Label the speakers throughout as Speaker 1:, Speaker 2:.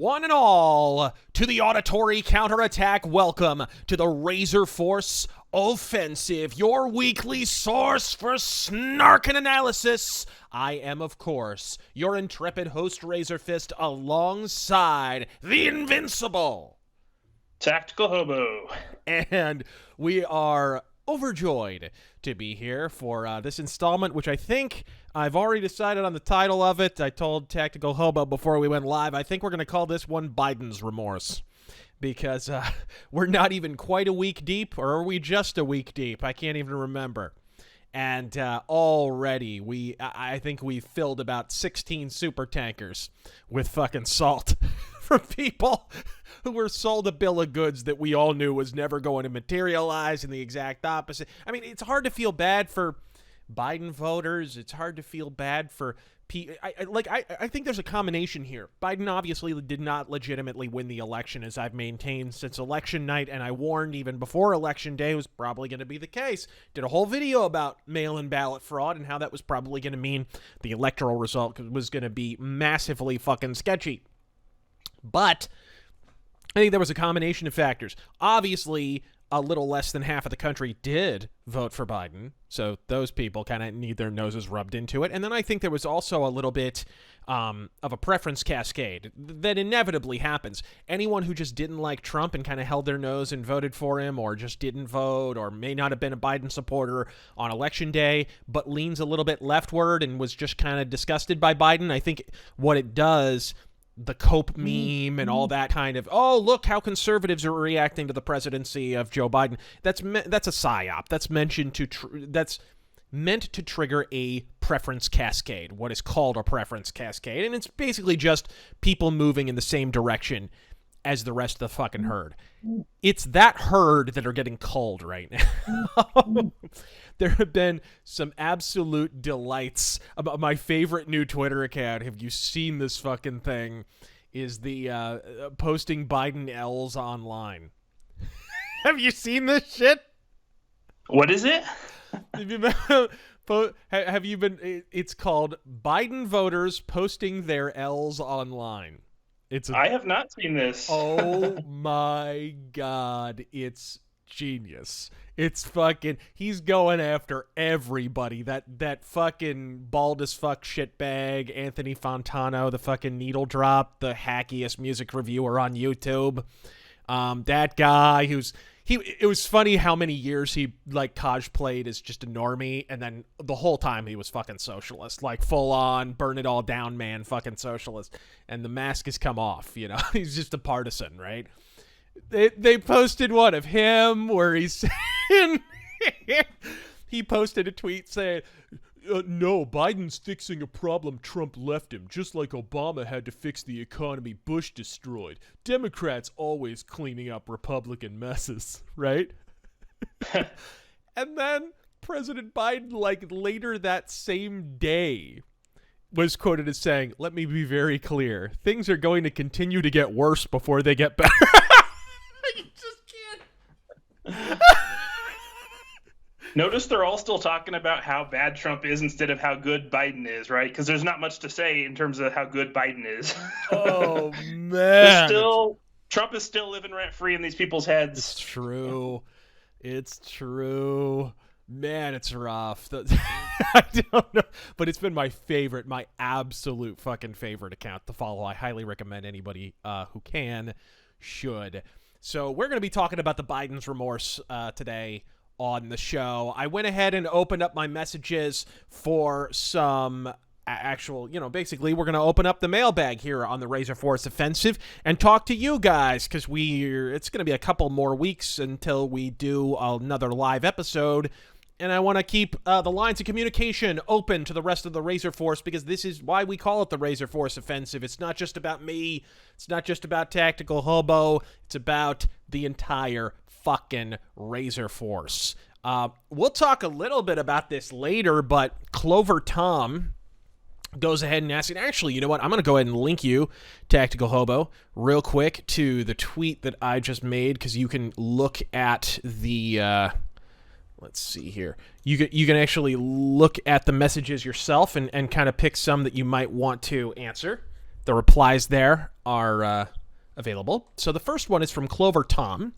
Speaker 1: one and all, to the auditory counterattack. Welcome to the RazorForce Offensive, your weekly source for snark and analysis. I am, of course, your intrepid host, Razorfist, alongside the invincible
Speaker 2: Tactical Hobo.
Speaker 1: And we are overjoyed to be here for this installment, which I think I've already decided on the title of it. I told Tactical Hobo before we went live, I think we're going to call this one Biden's Remorse, because we're not even quite a week deep, or are we just a week deep? I can't even remember. And already I think we filled about 16 super tankers with fucking salt from people who were sold a bill of goods that we all knew was never going to materialize, and the exact opposite. I mean, it's hard to feel bad for Biden voters. It's hard to feel bad for I think there's a combination here. Biden obviously did not legitimately win the election, as I've maintained since election night, and I warned even before election day was probably going to be the case. Did a whole video about mail-in ballot fraud and how that was probably going to mean the electoral result was going to be massively fucking sketchy. But I think there was a combination of factors. Obviously, a little less than half of the country did vote for Biden, so those people kind of need their noses rubbed into it. And then I think there was also a little bit of a preference cascade that inevitably happens. Anyone who just didn't like Trump and kind of held their nose and voted for him, or just didn't vote, or may not have been a Biden supporter on election day, but leans a little bit leftward and was just kind of disgusted by Biden, I think what it does, the Cope meme and all that kind of, oh, look how conservatives are reacting to the presidency of Joe Biden. That's a psyop. That's that's meant to trigger a preference cascade, what is called a preference cascade. And it's basically just people moving in the same direction as the rest of the fucking herd. It's that herd that are getting culled right now. There have been some absolute delights. My favorite new Twitter account, have you seen this fucking thing, is the posting Biden L's online. Have you seen this shit?
Speaker 2: What is it?
Speaker 1: Have you been, it's called Biden voters posting their L's online.
Speaker 2: I have not seen this.
Speaker 1: Oh my God, it's genius. It's fucking, he's going after everybody. That fucking bald as fuck shitbag, Anthony Fontano, the fucking needle drop, the hackiest music reviewer on YouTube. That guy it was funny how many years he like cosplayed as just a normie, and then the whole time he was fucking socialist, like full on burn it all down man fucking socialist, and the mask has come off, you know. He's just a partisan, right? They posted one of him where he's saying he posted a tweet saying, no, Biden's fixing a problem Trump left him, just like Obama had to fix the economy Bush destroyed. Democrats always cleaning up Republican messes, right? And then President Biden, like later that same day, was quoted as saying, let me be very clear, things are going to continue to get worse before they get better. You just can't.
Speaker 2: Notice they're all still talking about how bad Trump is instead of how good Biden is, right? Because there's not much to say in terms of how good Biden is.
Speaker 1: Oh, man.
Speaker 2: Trump is still living rent-free in these people's heads.
Speaker 1: It's true. It's true. Man, it's rough. I don't know. But it's been my favorite, my absolute fucking favorite account to follow. I highly recommend anybody who should. So we're going to be talking about the Biden's Remorse today on the show. I went ahead and opened up my messages for some actual, basically we're going to open up the mailbag here on the RazorForce Offensive and talk to you guys, because it's going to be a couple more weeks until we do another live episode, and I want to keep the lines of communication open to the rest of the RazorForce, because this is why we call it the RazorForce Offensive. It's not just about me. It's not just about Tactical Hobo. It's about the entire fucking RazorForce. We'll talk a little bit about this later, but Clover Tom goes ahead and asks, and actually, you know what? I'm going to go ahead and link you, Tactical Hobo, real quick to the tweet that I just made, because you can look at the, let's see here. You can actually look at the messages yourself and kind of pick some that you might want to answer. The replies there are available. So the first one is from Clover Tom,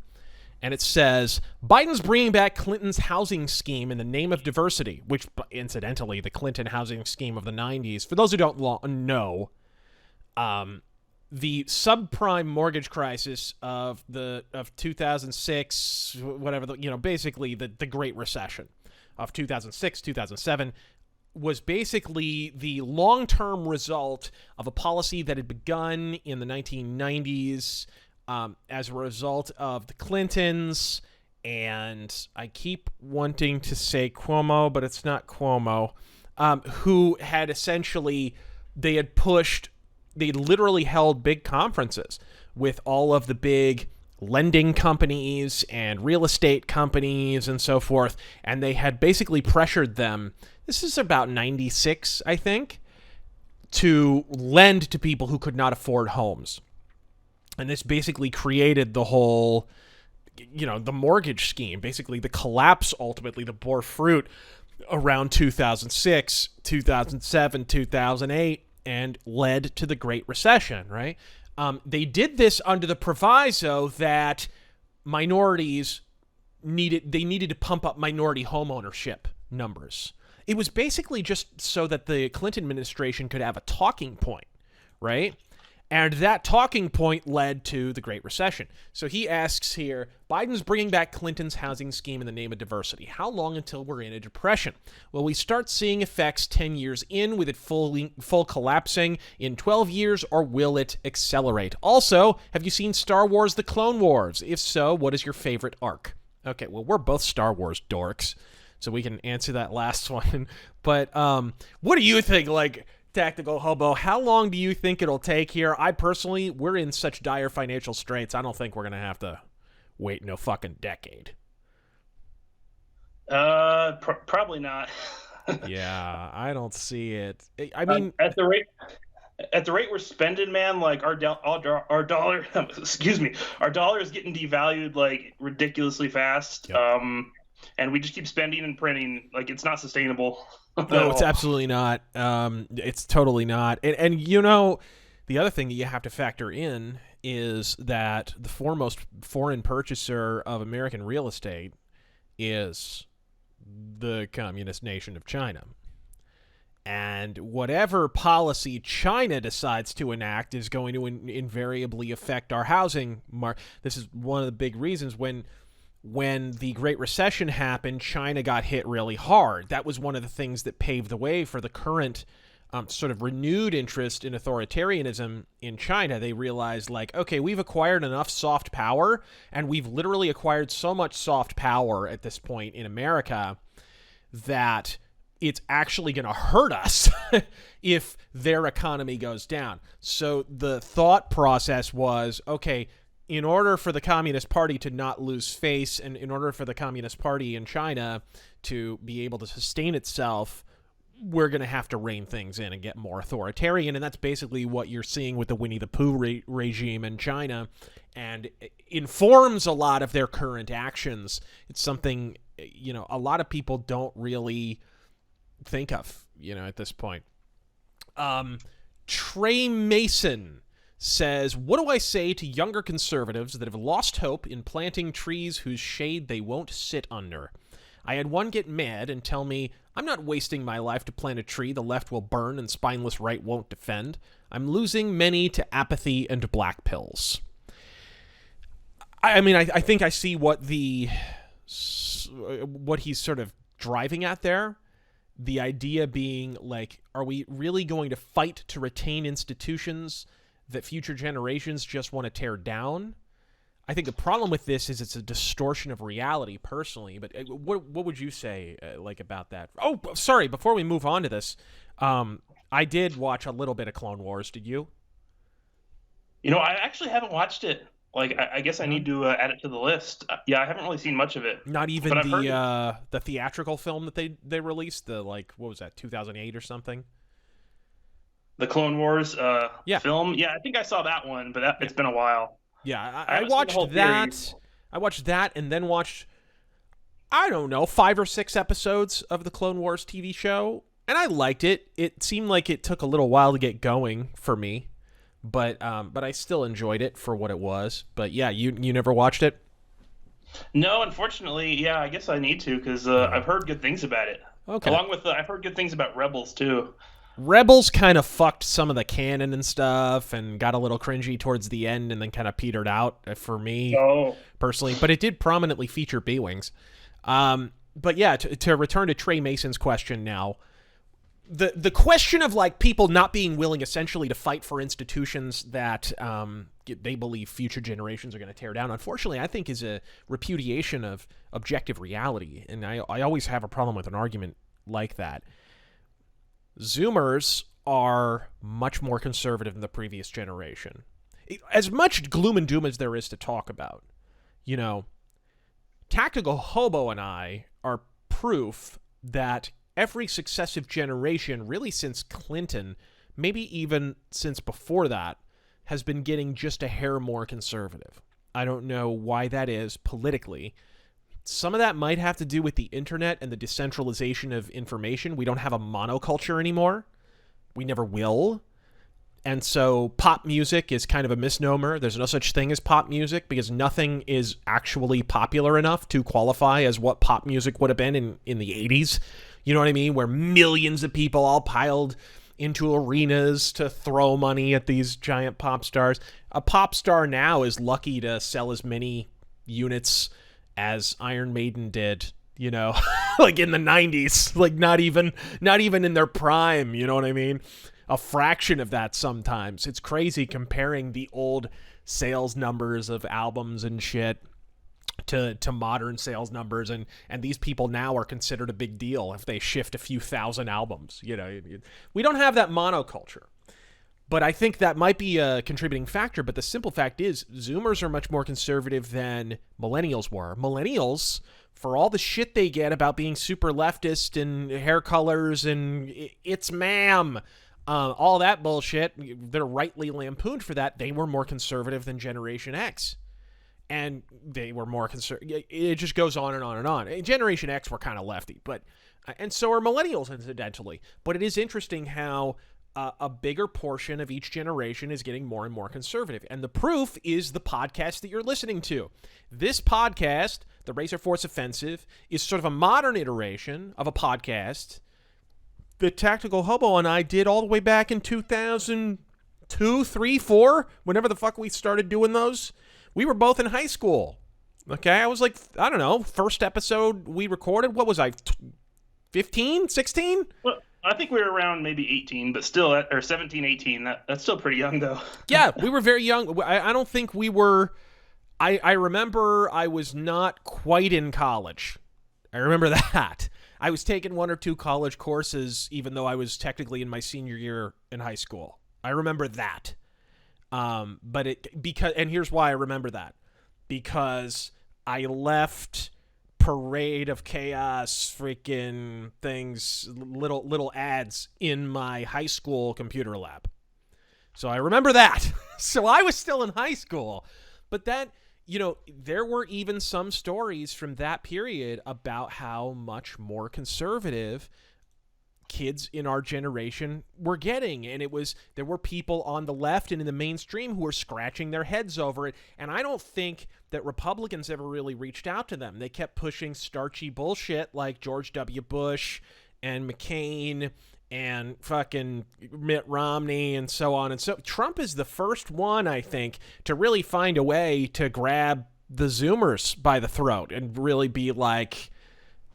Speaker 1: and it says, Biden's bringing back Clinton's housing scheme in the name of diversity, which, incidentally, the Clinton housing scheme of the 90s, for those who don't know, the subprime mortgage crisis of 2006, whatever, basically the Great Recession of 2006, 2007, was basically the long-term result of a policy that had begun in the 1990s as a result of the Clintons, and I keep wanting to say Cuomo, but it's not Cuomo, who had essentially, they literally held big conferences with all of the big lending companies and real estate companies and so forth, and they had basically pressured them, this is about 96, I think, to lend to people who could not afford homes. And this basically created the whole, the mortgage scheme, basically the collapse ultimately that bore fruit around 2006, 2007, 2008, and led to the Great Recession, right? They did this under the proviso that minorities needed to pump up minority homeownership numbers. It was basically just so that the Clinton administration could have a talking point, right? And that talking point led to the Great Recession. So he asks here, Biden's bringing back Clinton's housing scheme in the name of diversity. How long until we're in a depression? Will we start seeing effects 10 years in with it full collapsing in 12 years, or will it accelerate? Also, have you seen Star Wars: The Clone Wars? If so, what is your favorite arc? Okay, well, we're both Star Wars dorks, so we can answer that last one. But what do you think, Tactical Hobo, how long do you think it'll take here? I personally, we're in such dire financial straits, I don't think we're going to have to wait no fucking decade.
Speaker 2: Probably not.
Speaker 1: Yeah, I don't see it. I mean,
Speaker 2: at the rate we're spending, man, our dollar, excuse me, our dollar is getting devalued ridiculously fast. Yep. And we just keep spending and printing. It's not sustainable.
Speaker 1: No, it's absolutely not. It's totally not. And the other thing that you have to factor in is that the foremost foreign purchaser of American real estate is the communist nation of China. And whatever policy China decides to enact is going to invariably affect our housing market. This is one of the big reasons when the Great Recession happened, China got hit really hard. That was one of the things that paved the way for the current sort of renewed interest in authoritarianism in China. They realized, okay, we've acquired enough soft power, and we've literally acquired so much soft power at this point in America that it's actually going to hurt us if their economy goes down. So the thought process was, okay, in order for the Communist Party to not lose face, and in order for the Communist Party in China to be able to sustain itself, we're going to have to rein things in and get more authoritarian. And that's basically what you're seeing with the Winnie the Pooh regime in China, and it informs a lot of their current actions. It's something, a lot of people don't really think of, at this point. Trey Mason says, what do I say to younger conservatives that have lost hope in planting trees whose shade they won't sit under? I had one get mad and tell me, I'm not wasting my life to plant a tree the left will burn and spineless right won't defend. I'm losing many to apathy and black pills. I mean, I think I see what he's sort of driving at there. The idea being, are we really going to fight to retain institutions that future generations just want to tear down? I think the problem with this is it's a distortion of reality, personally. But what would you say, about that? Oh, sorry. Before we move on to this, I did watch a little bit of Clone Wars. Did you?
Speaker 2: I actually haven't watched it. I guess I need to add it to the list. Yeah, I haven't really seen much of it.
Speaker 1: Not even the theatrical film that they released. The what was that, 2008 or something?
Speaker 2: The Clone Wars film? Yeah, I think I saw that one, but it's been a while.
Speaker 1: Yeah, I watched that. I watched that and then watched, 5 or 6 episodes of the Clone Wars TV show, and I liked it. It seemed like it took a little while to get going for me. but I still enjoyed it for what it was. But yeah, you never watched it?
Speaker 2: No, unfortunately, yeah, I guess I need to because
Speaker 1: Yeah.
Speaker 2: I've heard good things about it.
Speaker 1: Okay.
Speaker 2: Along with I've heard good things about Rebels too.
Speaker 1: Rebels kind of fucked some of the canon and stuff and got a little cringy towards the end and then kind of petered out for me
Speaker 2: Oh,
Speaker 1: personally, but it did prominently feature B-Wings. But yeah, to return to Trey Mason's question now, the question of like people not being willing essentially to fight for institutions that they believe future generations are going to tear down, unfortunately, I think is a repudiation of objective reality. And I always have a problem with an argument like that. Zoomers are much more conservative than the previous generation. As much gloom and doom as there is to talk about, you know, Tactical Hobo and I are proof that every successive generation, really since Clinton, maybe even since before that, has been getting just a hair more conservative. I don't know why that is politically. Some of that might have to do with the internet and the decentralization of information. We don't have a monoculture anymore. We never will. And so pop music is kind of a misnomer. There's no such thing as pop music because nothing is actually popular enough to qualify as what pop music would have been in the 80s. You know what I mean? Where millions of people all piled into arenas to throw money at these giant pop stars. A pop star now is lucky to sell as many units as Iron Maiden did, you know, like in the 90s, like not even in their prime, you know what I mean? A fraction of that sometimes. It's crazy comparing the old sales numbers of albums and shit to modern sales numbers, and these people now are considered a big deal if they shift a few thousand albums. You know, we don't have that monoculture. But I think that might be a contributing factor. But the simple fact is, Zoomers are much more conservative than Millennials were. Millennials, for all the shit they get about being super leftist and hair colors and it's ma'am, all that bullshit, they're rightly lampooned for that. They were more conservative than Generation X. And they were more conservative. It just goes on and on and on. Generation X were kind of lefty, but and so are Millennials, incidentally. But it is interesting how a bigger portion of each generation is getting more and more conservative. And the proof is the podcast that you're listening to. This podcast, the RazorForce Offensive, is sort of a modern iteration of a podcast that Tactical Hobo and I did all the way back in 2002, 3, 4, whenever the fuck we started doing those. We were both in high school. Okay, I was like, I don't know, first episode we recorded, what was I, 15, 16?
Speaker 2: well, I think we were around maybe 18, but still, or 17, 18. That's still pretty young, though.
Speaker 1: Yeah, we were very young. I don't think we were. I remember I was not quite in college. I remember that. I was taking 1 or 2 college courses, even though I was technically in my senior year in high school. I remember that. And here's why I remember that. Because I left Parade of Chaos freaking things, little ads in my high school computer lab. So I remember that. So I was still in high school. But that, you know, there were even some stories from that period about how much more conservative kids in our generation were getting, and there were people on the left and in the mainstream who were scratching their heads over it. And I don't think that Republicans ever really reached out to them. They kept pushing starchy bullshit like George W. Bush and McCain and fucking Mitt Romney and so on. And so Trump is the first one, I think, to really find a way to grab the Zoomers by the throat and really be like,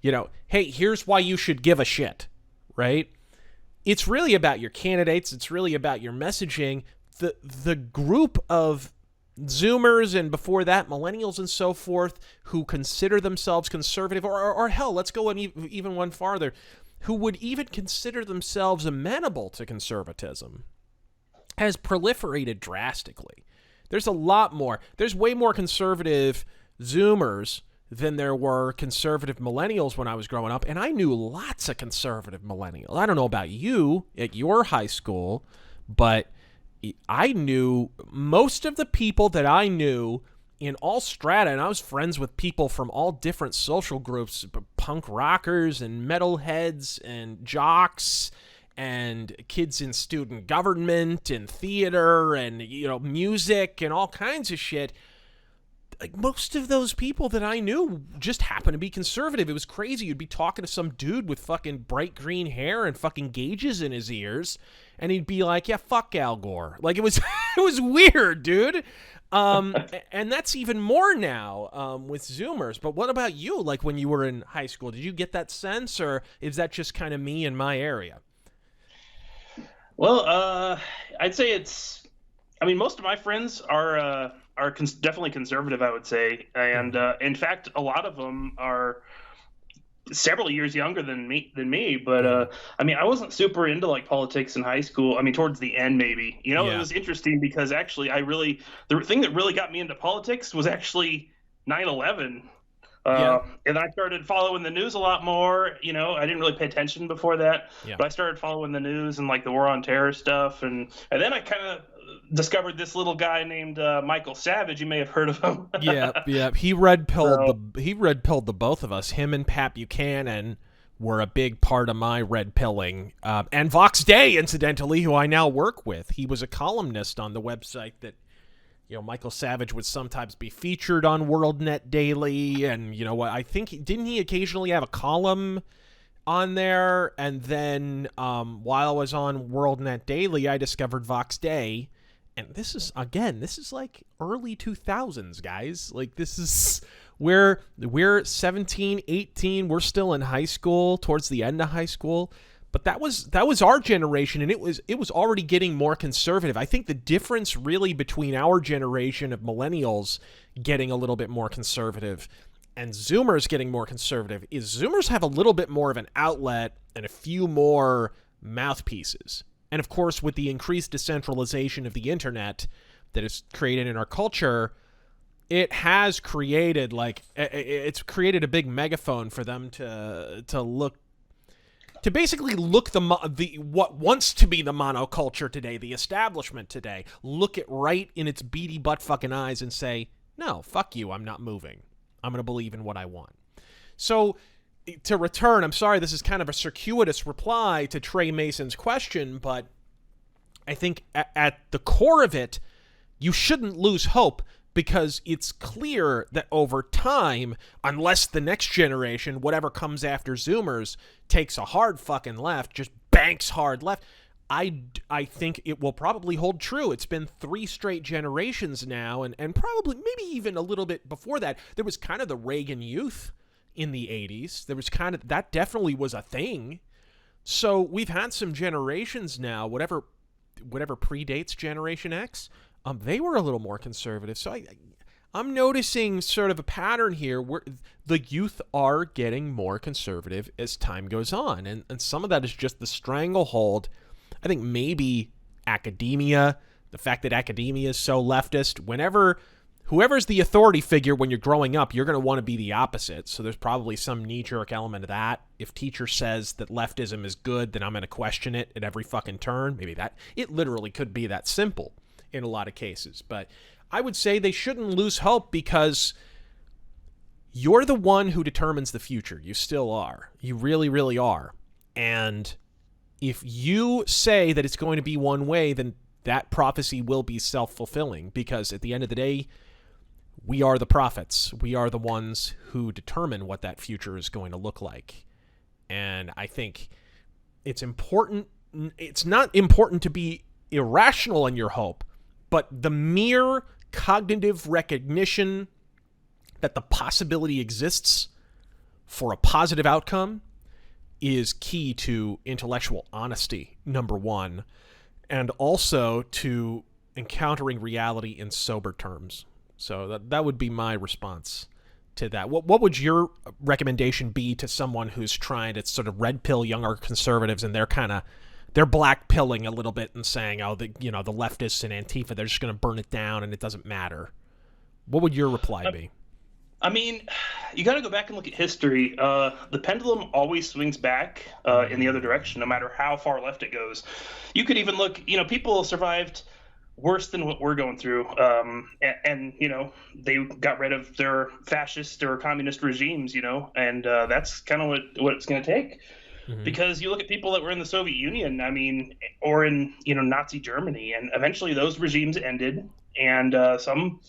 Speaker 1: you know, hey, here's why you should give a shit. Right? It's really about your candidates. It's really about your messaging. The group of Zoomers and before that Millennials and so forth who consider themselves conservative, or hell, let's go even one farther, who would even consider themselves amenable to conservatism, has proliferated drastically. There's a lot more. There's way more conservative Zoomers than there were conservative Millennials when I was growing up, and I knew lots of conservative Millennials. I don't know about you at your high school, but I knew most of the people that I knew in all strata, and I was friends with people from all different social groups, punk rockers and metalheads and jocks and kids in student government and theater and, music and all kinds of shit. Like, most of those people that I knew just happened to be conservative. It was crazy. You'd be talking to some dude with fucking bright green hair and fucking gauges in his ears, and he'd be like, yeah, fuck Al Gore. Like, it was it was weird, dude. And that's even more now with Zoomers. But what about you? Like, when you were in high school, did you get that sense, or is that just kind of me in my area?
Speaker 2: Well, I'd say most of my friends are definitely conservative, I would say, and in fact, a lot of them are several years younger than me. But I wasn't super into like politics in high school. I mean, towards the end, maybe. It was interesting because actually, the thing that really got me into politics was actually 9/11. And I started following the news a lot more. I didn't really pay attention before that, but I started following the news and like the war on terror stuff, and then I kind of discovered this little guy named Michael Savage. You may have heard of him.
Speaker 1: Yeah. He red pilled the both of us. Him and Pat Buchanan were a big part of my red pilling. And Vox Day, incidentally, who I now work with. He was a columnist on the website that, Michael Savage would sometimes be featured on WorldNet Daily, and I think didn't he occasionally have a column on there? And then while I was on WorldNet Daily, I discovered Vox Day. And this is like early 2000s, guys. Like, this is we're 17, 18. We're still in high school, towards the end of high school. But that was our generation, and it was already getting more conservative. I think the difference really between our generation of millennials getting a little bit more conservative and Zoomers getting more conservative is Zoomers have a little bit more of an outlet and a few more mouthpieces. And of course, with the increased decentralization of the internet that is created in our culture, it has created it's created a big megaphone for them to basically look the what wants to be the monoculture today, the establishment today, look it right in its beady butt fucking eyes and say, no, fuck you, I'm not moving. I'm going to believe in what I want. So, to return, I'm sorry, this is kind of a circuitous reply to Trey Mason's question, but I think at the core of it, you shouldn't lose hope, because it's clear that over time, unless the next generation, whatever comes after Zoomers, takes a hard fucking left, just banks hard left, I think it will probably hold true. It's been 3 straight generations now, and probably maybe even a little bit before that. There was kind of the Reagan youth in the 80s. There was kind of, that definitely was a thing. So we've had some generations now, whatever predates Generation X, they were a little more conservative. So I'm noticing sort of a pattern here where the youth are getting more conservative as time goes on. And some of that is just the stranglehold. I think maybe academia, the fact that academia is so leftist. Whoever's the authority figure when you're growing up, you're going to want to be the opposite. So there's probably some knee-jerk element of that. If teacher says that leftism is good, then I'm going to question it at every fucking turn. Maybe that. It literally could be that simple in a lot of cases. But I would say they shouldn't lose hope, because you're the one who determines the future. You still are. You really, really are. And if you say that it's going to be one way, then that prophecy will be self-fulfilling, because at the end of the day, we are the prophets. We are the ones who determine what that future is going to look like. And I think it's important. It's not important to be irrational in your hope, but the mere cognitive recognition that the possibility exists for a positive outcome is key to intellectual honesty, number one, and also to encountering reality in sober terms. So that would be my response to that. What would your recommendation be to someone who's trying to sort of red pill younger conservatives, and they're black pilling a little bit and saying, oh, the leftists and Antifa, they're just going to burn it down and it doesn't matter? What would your reply be?
Speaker 2: I mean, you got to go back and look at history. The pendulum always swings back in the other direction, no matter how far left it goes. You could even look, people survived worse than what we're going through. And they got rid of their fascist or communist regimes, and that's kind of what it's going to take. because you look at people that were in the Soviet Union, I mean, or in Nazi Germany, and eventually those regimes ended, and some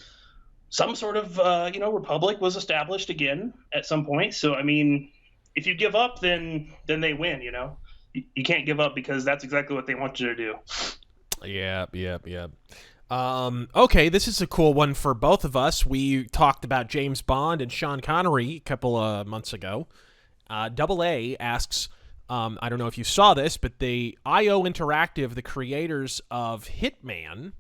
Speaker 2: sort of republic was established again at some point. So I mean, if you give up, then they win. You can't give up, because that's exactly what they want you to do.
Speaker 1: Yeah. Okay, this is a cool one for both of us. We talked about James Bond and Sean Connery a couple of months ago. Double A asks, I don't know if you saw this, but the IO Interactive, the creators of Hitman,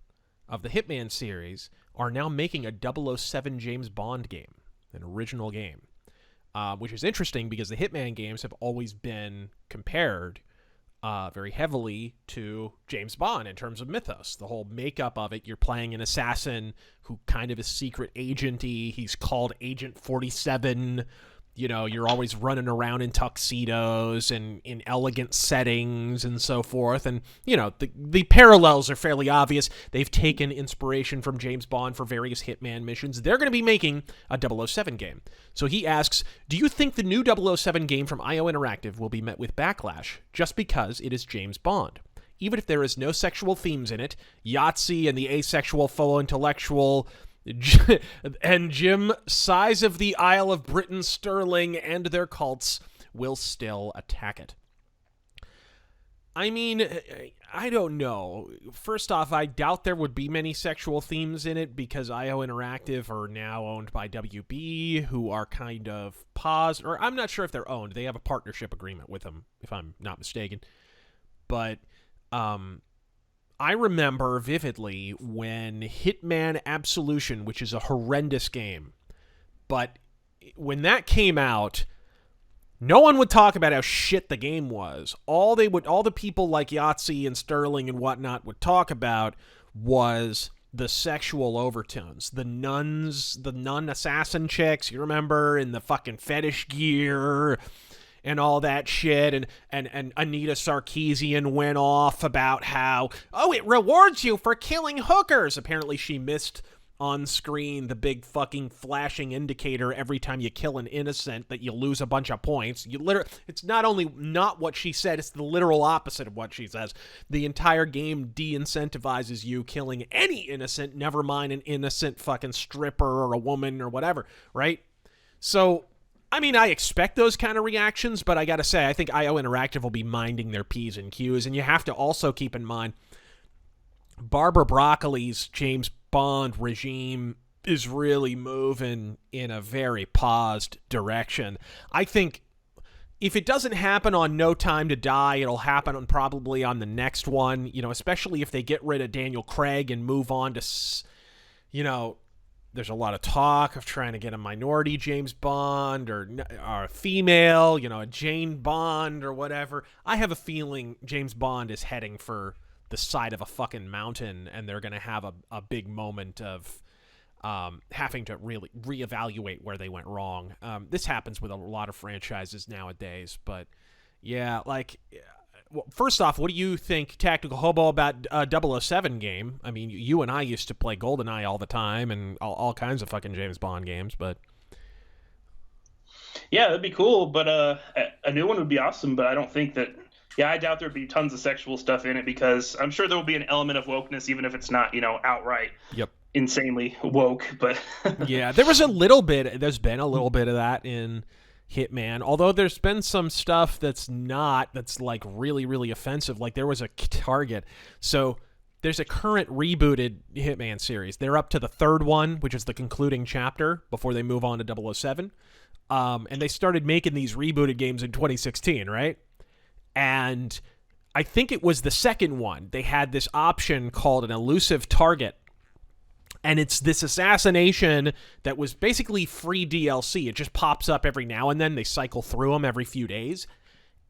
Speaker 1: of the Hitman series, are now making a 007 James Bond game, an original game, which is interesting because the Hitman games have always been compared very heavily to James Bond in terms of mythos. The whole makeup of it, you're playing an assassin who kind of is secret agenty. He's called Agent 47. You're always running around in tuxedos and in elegant settings and so forth. And, the parallels are fairly obvious. They've taken inspiration from James Bond for various Hitman missions. They're going to be making a 007 game. So he asks, do you think the new 007 game from IO Interactive will be met with backlash just because it is James Bond? Even if there is no sexual themes in it, Yahtzee and the asexual faux intellectual and Jim, size of the Isle of Britain Sterling and their cults will still attack it. I mean, I don't know. First off, I doubt there would be many sexual themes in it because IO Interactive are now owned by WB, who are kind of paused, or I'm not sure if they're owned. They have a partnership agreement with them, if I'm not mistaken. But, I remember vividly when Hitman Absolution, which is a horrendous game, but when that came out, no one would talk about how shit the game was. All the people like Yahtzee and Sterling and whatnot would talk about was the sexual overtones. The nuns, the nun assassin chicks, you remember, in the fucking fetish gear and all that shit, and Anita Sarkeesian went off about how, it rewards you for killing hookers. Apparently she missed on screen the big fucking flashing indicator every time you kill an innocent that you lose a bunch of points. It's not only not what she said, it's the literal opposite of what she says. The entire game de-incentivizes you killing any innocent, never mind an innocent fucking stripper or a woman or whatever, right? So, I mean, I expect those kind of reactions, but I gotta say, I think IO Interactive will be minding their P's and Q's, and you have to also keep in mind, Barbara Broccoli's James Bond regime is really moving in a very paused direction. I think if it doesn't happen on No Time to Die, it'll happen probably on the next one, especially if they get rid of Daniel Craig and move on to, there's a lot of talk of trying to get a minority James Bond or a female, a Jane Bond or whatever. I have a feeling James Bond is heading for the side of a fucking mountain, and they're going to have a big moment of having to really reevaluate where they went wrong. This happens with a lot of franchises nowadays, but yeah, well, first off, what do you think, Tactical Hobo, about a 007 game? I mean, you and I used to play GoldenEye all the time and all kinds of fucking James Bond games, but...
Speaker 2: Yeah, that'd be cool, but a new one would be awesome, but I don't think that... Yeah, I doubt there'd be tons of sexual stuff in it, because I'm sure there will be an element of wokeness, even if it's not, outright insanely woke, but...
Speaker 1: Yeah, there's been a little bit of that in Hitman, although there's been some stuff that's like really, really offensive. Like there was a target. So there's a current rebooted Hitman series. They're up to the third one, which is the concluding chapter before they move on to 007. And they started making these rebooted games in 2016, right? And I think it was the second one. They had this option called an elusive target. And it's this assassination that was basically free DLC. It just pops up every now and then. They cycle through them every few days.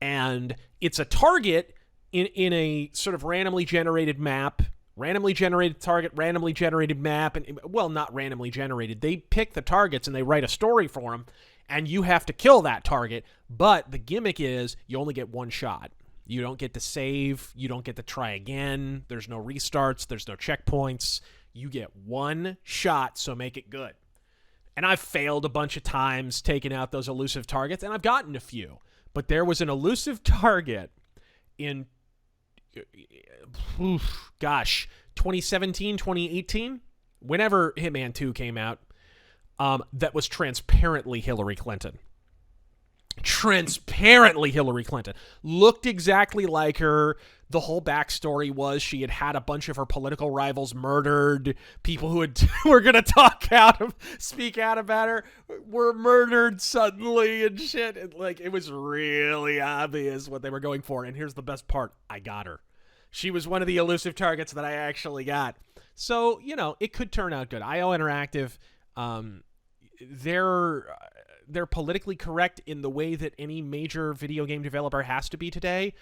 Speaker 1: And it's a target in a sort of randomly generated map. Randomly generated target, randomly generated map. And, well, not randomly generated. They pick the targets and they write a story for them. And you have to kill that target. But the gimmick is you only get one shot. You don't get to save. You don't get to try again. There's no restarts. There's no checkpoints. You get one shot, so make it good. And I've failed a bunch of times taking out those elusive targets, and I've gotten a few. but there was an elusive target in, 2017, 2018, whenever Hitman 2 came out, that was transparently Hillary Clinton. Transparently Hillary Clinton. Looked exactly like her. The whole backstory was she had had a bunch of her political rivals murdered. People who were going to speak out about her were murdered suddenly and shit. It was really obvious what they were going for. And here's the best part. I got her. She was one of the elusive targets that I actually got. So, it could turn out good. IO Interactive, they're politically correct in the way that any major video game developer has to be today,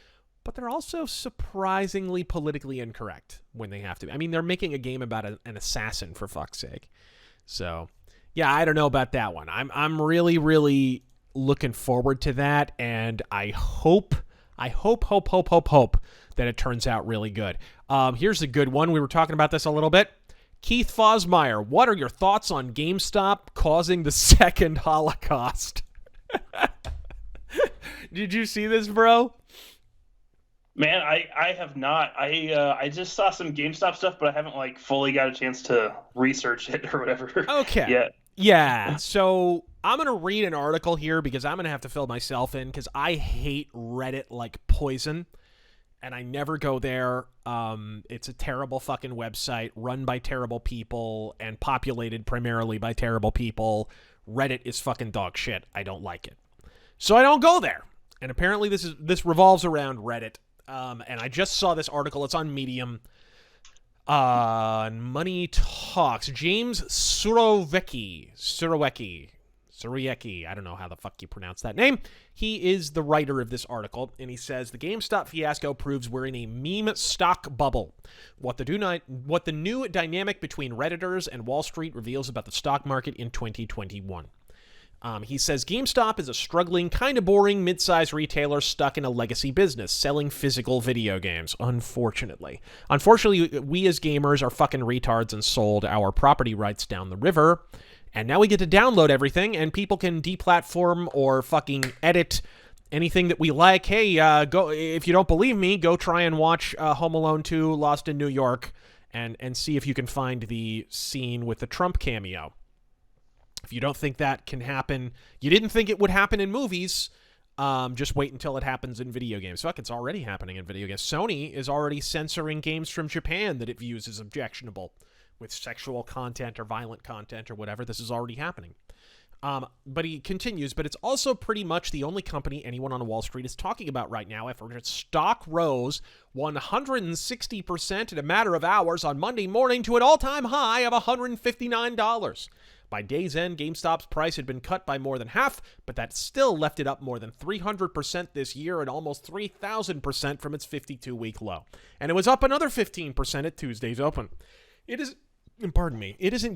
Speaker 1: but they're also surprisingly politically incorrect when they have to. I mean, they're making a game about an assassin, for fuck's sake. So, yeah, I don't know about that one. I'm really, really looking forward to that, and I hope that it turns out really good. Here's a good one. We were talking about this a little bit. Keith Fosmeyer, what are your thoughts on GameStop causing the second Holocaust? Did you see this, bro?
Speaker 2: Man, I have not. I just saw some GameStop stuff, but I haven't fully got a chance to research it or whatever.
Speaker 1: Okay.
Speaker 2: Yet.
Speaker 1: Yeah. So I'm gonna read an article here because I'm gonna have to fill myself in because I hate Reddit like poison. And I never go there. It's a terrible fucking website run by terrible people and populated primarily by terrible people. Reddit is fucking dog shit. I don't like it. So I don't go there. And apparently this revolves around Reddit. And I just saw this article. It's on Medium. Money Talks. James Surowiecki, I don't know how the fuck you pronounce that name. He is the writer of this article, and he says, the GameStop fiasco proves we're in a meme stock bubble. What the new dynamic between Redditors and Wall Street reveals about the stock market in 2021. He says, GameStop is a struggling, kind of boring mid-sized retailer stuck in a legacy business, selling physical video games, unfortunately. Unfortunately, we as gamers are fucking retards and sold our property rights down the river. And now we get to download everything, and people can deplatform or fucking edit anything that we like. Hey, go if you don't believe me, go try and watch Home Alone 2 Lost in New York and see if you can find the scene with the Trump cameo. If you don't think that can happen, you didn't think it would happen in movies, just wait until it happens in video games. Fuck, it's already happening in video games. Sony is already censoring games from Japan that it views as objectionable, with sexual content or violent content or whatever. This is already happening. But he continues, but it's also pretty much the only company anyone on Wall Street is talking about right now after its stock rose 160% in a matter of hours on Monday morning to an all-time high of $159. By day's end, GameStop's price had been cut by more than half, but that still left it up more than 300% this year and almost 3,000% from its 52-week low. And it was up another 15% at Tuesday's open. It isn't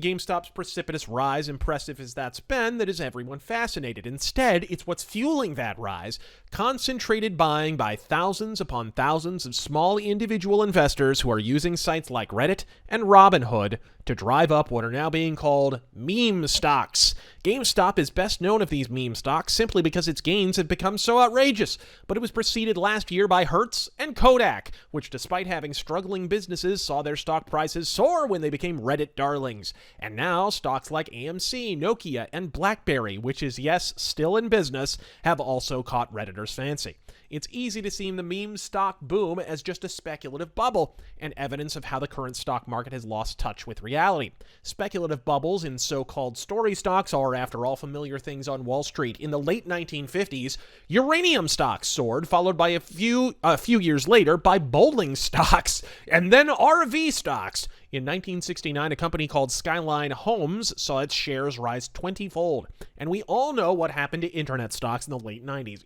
Speaker 1: GameStop's precipitous rise, impressive as that's been, that has everyone fascinated. Instead, it's what's fueling that rise, concentrated buying by thousands upon thousands of small individual investors who are using sites like Reddit and Robinhood to drive up what are now being called meme stocks. GameStop is best known of these meme stocks simply because its gains have become so outrageous, but it was preceded last year by Hertz and Kodak, which despite having struggling businesses saw their stock prices soar when they became Reddit darlings. And now stocks like AMC, Nokia, and BlackBerry, which is, yes, still in business, have also caught Redditors' fancy. It's easy to see the meme stock boom as just a speculative bubble and evidence of how the current stock market has lost touch with reality. Speculative bubbles in so-called story stocks are, after all, familiar things on Wall Street. In the late 1950s, uranium stocks soared, followed by a few years later by bowling stocks, and then RV stocks. In 1969, a company called Skyline Homes saw its shares rise 20-fold. And we all know what happened to internet stocks in the late 90s.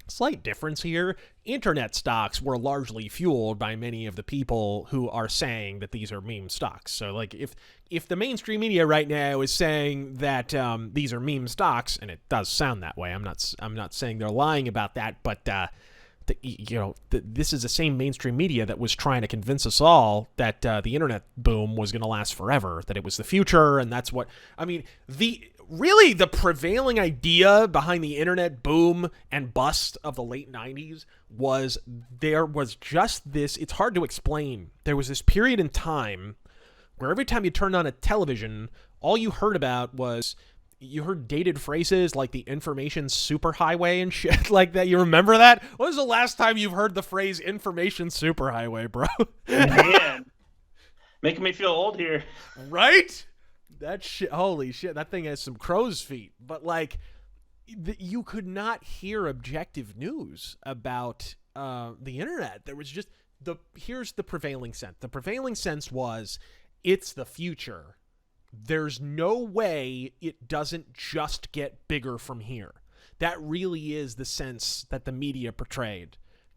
Speaker 1: Slight difference here. Internet stocks were largely fueled by many of the people who are saying that these are meme stocks. So, if the mainstream media right now is saying that these are meme stocks, and it does sound that way, I'm not saying they're lying about that, but this is the same mainstream media that was trying to convince us all that the internet boom was going to last forever, that it was the future, and that's what I mean. really the prevailing idea behind the internet boom and bust of the late 90s was there was just this, it's hard to explain. There was this period in time where every time you turned on a television, all you heard about was, you heard dated phrases like the information superhighway and shit like that. You remember that? When was the last time you've heard the phrase information superhighway, bro?
Speaker 2: Man, making me feel old here.
Speaker 1: Right? That shit, holy shit, that thing has some crow's feet. But like, you could not hear objective news about the internet. There was just here's the prevailing sense. The prevailing sense was, it's the future. There's no way it doesn't just get bigger from here. That really is the sense that the media portrayed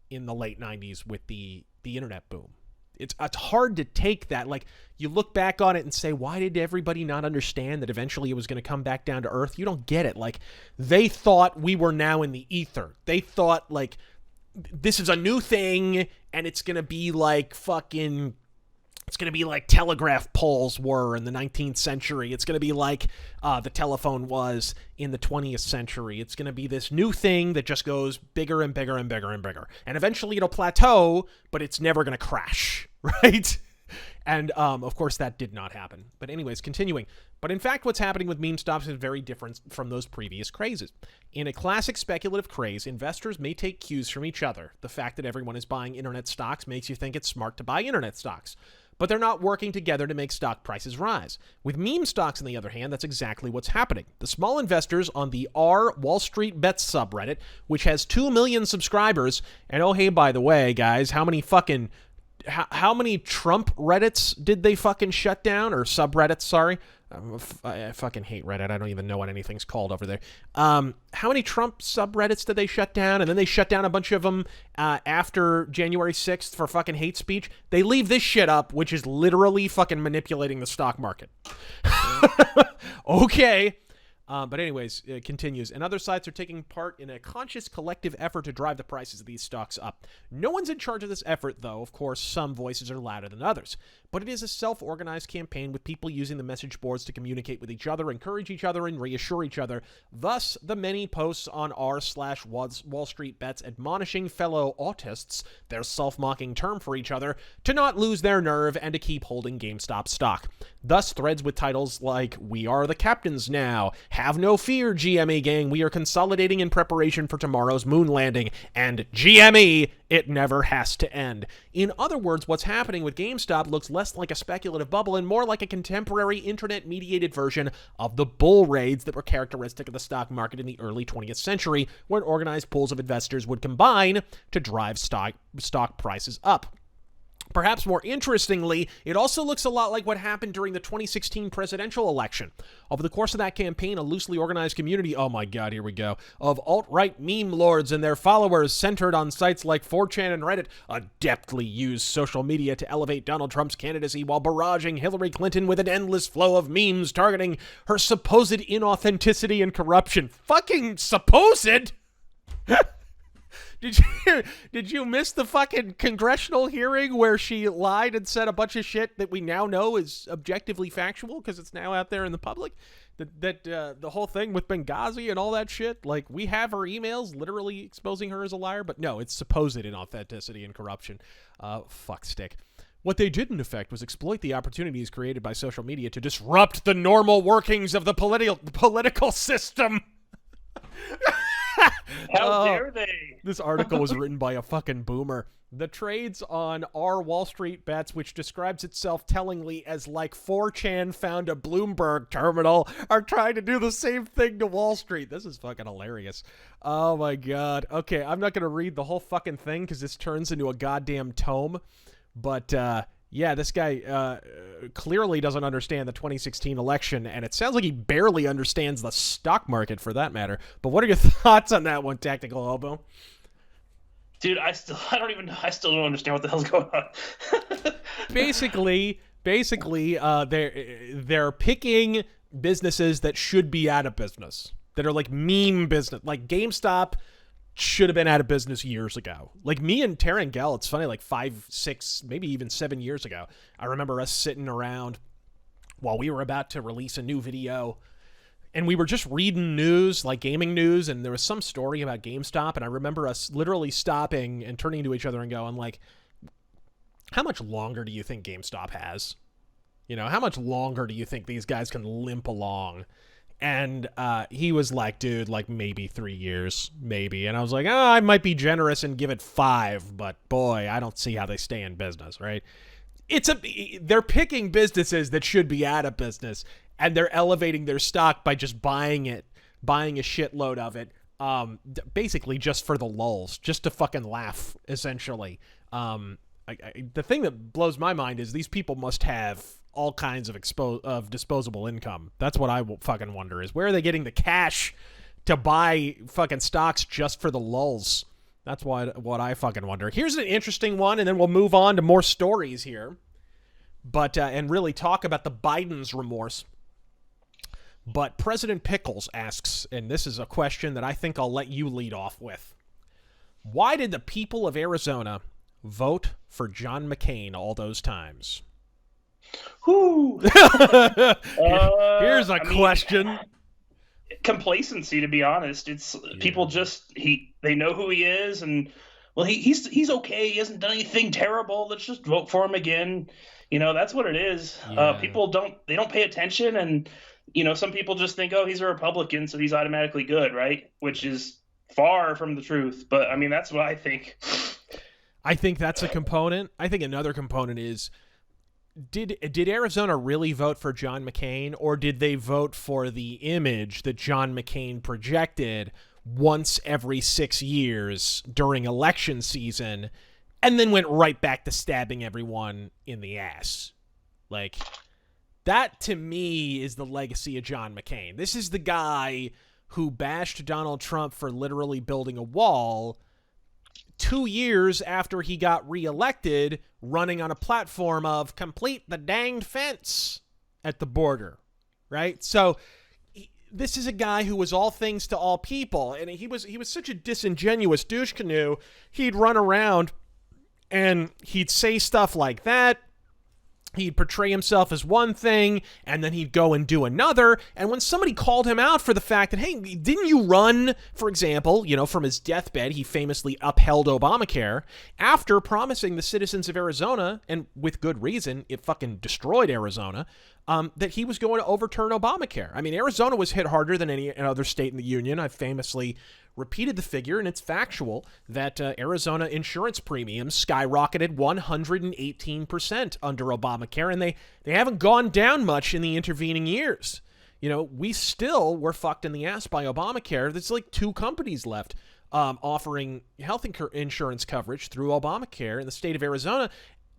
Speaker 1: in the late 90s with the internet boom. It's hard to take that. Like, you look back on it and say, why did everybody not understand that eventually it was going to come back down to earth? You don't get it. Like, they thought we were now in the ether. They thought, like, this is a new thing, and it's going to be like fucking... It's going to be like telegraph poles were in the 19th century. It's going to be like the telephone was in the 20th century. It's going to be this new thing that just goes bigger and bigger and bigger and bigger. And eventually it'll plateau, but it's never going to crash, right? And, of course, that did not happen. But anyways, continuing. But in fact, what's happening with meme stocks is very different from those previous crazes. In a classic speculative craze, investors may take cues from each other. The fact that everyone is buying internet stocks makes you think it's smart to buy internet stocks. But they're not working together to make stock prices rise. With meme stocks, on the other hand, that's exactly what's happening. The small investors on the R Wall Street Bets subreddit, which has 2 million subscribers, and oh, hey, by the way, guys, how many Trump Reddits did they fucking shut down? Or subreddits, sorry. I fucking hate Reddit. I don't even know what anything's called over there. How many Trump subreddits did they shut down? And then they shut down a bunch of them after January 6th for fucking hate speech. They leave this shit up, which is literally fucking manipulating the stock market. Okay. But anyways, it continues. And other sites are taking part in a conscious collective effort to drive the prices of these stocks up. No one's in charge of this effort, though. Of course, some voices are louder than others. But it is a self-organized campaign with people using the message boards to communicate with each other, encourage each other, and reassure each other. Thus, the many posts on r/Wall Street Bets admonishing fellow autists, their self-mocking term for each other, to not lose their nerve and to keep holding GameStop stock. Thus, threads with titles like, "We are the captains now," "Have no fear, GME gang, we are consolidating in preparation for tomorrow's moon landing," and "GME, it never has to end." In other words, what's happening with GameStop looks less like a speculative bubble and more like a contemporary internet-mediated version of the bull raids that were characteristic of the stock market in the early 20th century, when organized pools of investors would combine to drive stock prices up. Perhaps more interestingly, it also looks a lot like what happened during the 2016 presidential election. Over the course of that campaign, a loosely organized community, oh my god, here we go, of alt-right meme lords and their followers centered on sites like 4chan and Reddit adeptly used social media to elevate Donald Trump's candidacy while barraging Hillary Clinton with an endless flow of memes targeting her supposed inauthenticity and corruption. Fucking supposed? Did you miss the fucking congressional hearing where she lied and said a bunch of shit that we now know is objectively factual because it's now out there in the public? That the whole thing with Benghazi and all that shit, like, we have her emails literally exposing her as a liar, but no, it's supposed inauthenticity and corruption. Fuck stick. What they did, in effect, was exploit the opportunities created by social media to disrupt the normal workings of the political system.
Speaker 2: How dare they?
Speaker 1: This article was written by a fucking boomer. The trades on R Wall Street Bets, which describes itself tellingly as like 4chan found a Bloomberg terminal, are trying to do the same thing to Wall Street. This is fucking hilarious. Oh my god. Okay, I'm not going to read the whole fucking thing because this turns into a goddamn tome. But, yeah, this guy clearly doesn't understand the 2016 election, and it sounds like he barely understands the stock market for that matter. But what are your thoughts on that one, Tactical Hobo?
Speaker 2: Dude, I still don't understand what the hell's going on.
Speaker 1: Basically, they're picking businesses that should be out of business, that are like meme business, like GameStop should have been out of business years ago. Like me and Terangel, it's funny, like 5, 6, maybe even 7 years ago, I remember us sitting around while we were about to release a new video, And we were just reading news, like gaming news, and there was some story about GameStop, and I remember us literally stopping and turning to each other and going, like, how much longer do you think GameStop has? You know, how much longer do you think these guys can limp along? And he was like, dude, like maybe 3 years, maybe. And I was like, oh, I might be generous and give it 5, but boy, I don't see how they stay in business, right? They're picking businesses that should be out of business, and they're elevating their stock by just buying a shitload of it, basically just for the lulz, just to fucking laugh, essentially. The thing that blows my mind is these people must have all kinds of disposable income. That's what I fucking wonder, is where are they getting the cash to buy fucking stocks just for the lulz? That's what I fucking wonder. Here's an interesting one, and then we'll move on to more stories here. But and really talk about the Biden's remorse. But President Pickles asks, and this is a question that I think I'll let you lead off with. Why did the people of Arizona vote for John McCain all those times?
Speaker 2: Whew.
Speaker 1: Here's a question.
Speaker 2: Complacency, to be honest. It's people just they know who he is, and well, he's okay. He hasn't done anything terrible. Let's just vote for him again. You know, that's what it is. People don't pay attention, and you know, some people just think, oh, he's a Republican, so he's automatically good, right? Which is far from the truth. But I mean, that's what I think.
Speaker 1: I think that's a component. I think another component is, did Arizona really vote for John McCain, or did they vote for the image that John McCain projected once every 6 years during election season, and then went right back to stabbing everyone in the ass? Like, that to me is the legacy of John McCain. This is the guy who bashed Donald Trump for literally building a wall 2 years after he got reelected, running on a platform of complete the danged fence at the border, right? So this is a guy who was all things to all people, and he was such a disingenuous douche canoe. He'd run around and he'd say stuff like that. He'd portray himself as one thing, and then he'd go and do another. And when somebody called him out for the fact that, hey, didn't you run, for example, you know, from his deathbed, he famously upheld Obamacare after promising the citizens of Arizona, and with good reason, it fucking destroyed Arizona, that he was going to overturn Obamacare. I mean, Arizona was hit harder than any other state in the union. I've famously repeated the figure, and it's factual, that Arizona insurance premiums skyrocketed 118% under Obamacare, and they haven't gone down much in the intervening years. You know, we still were fucked in the ass by Obamacare. There's like 2 companies left offering health insurance coverage through Obamacare in the state of Arizona,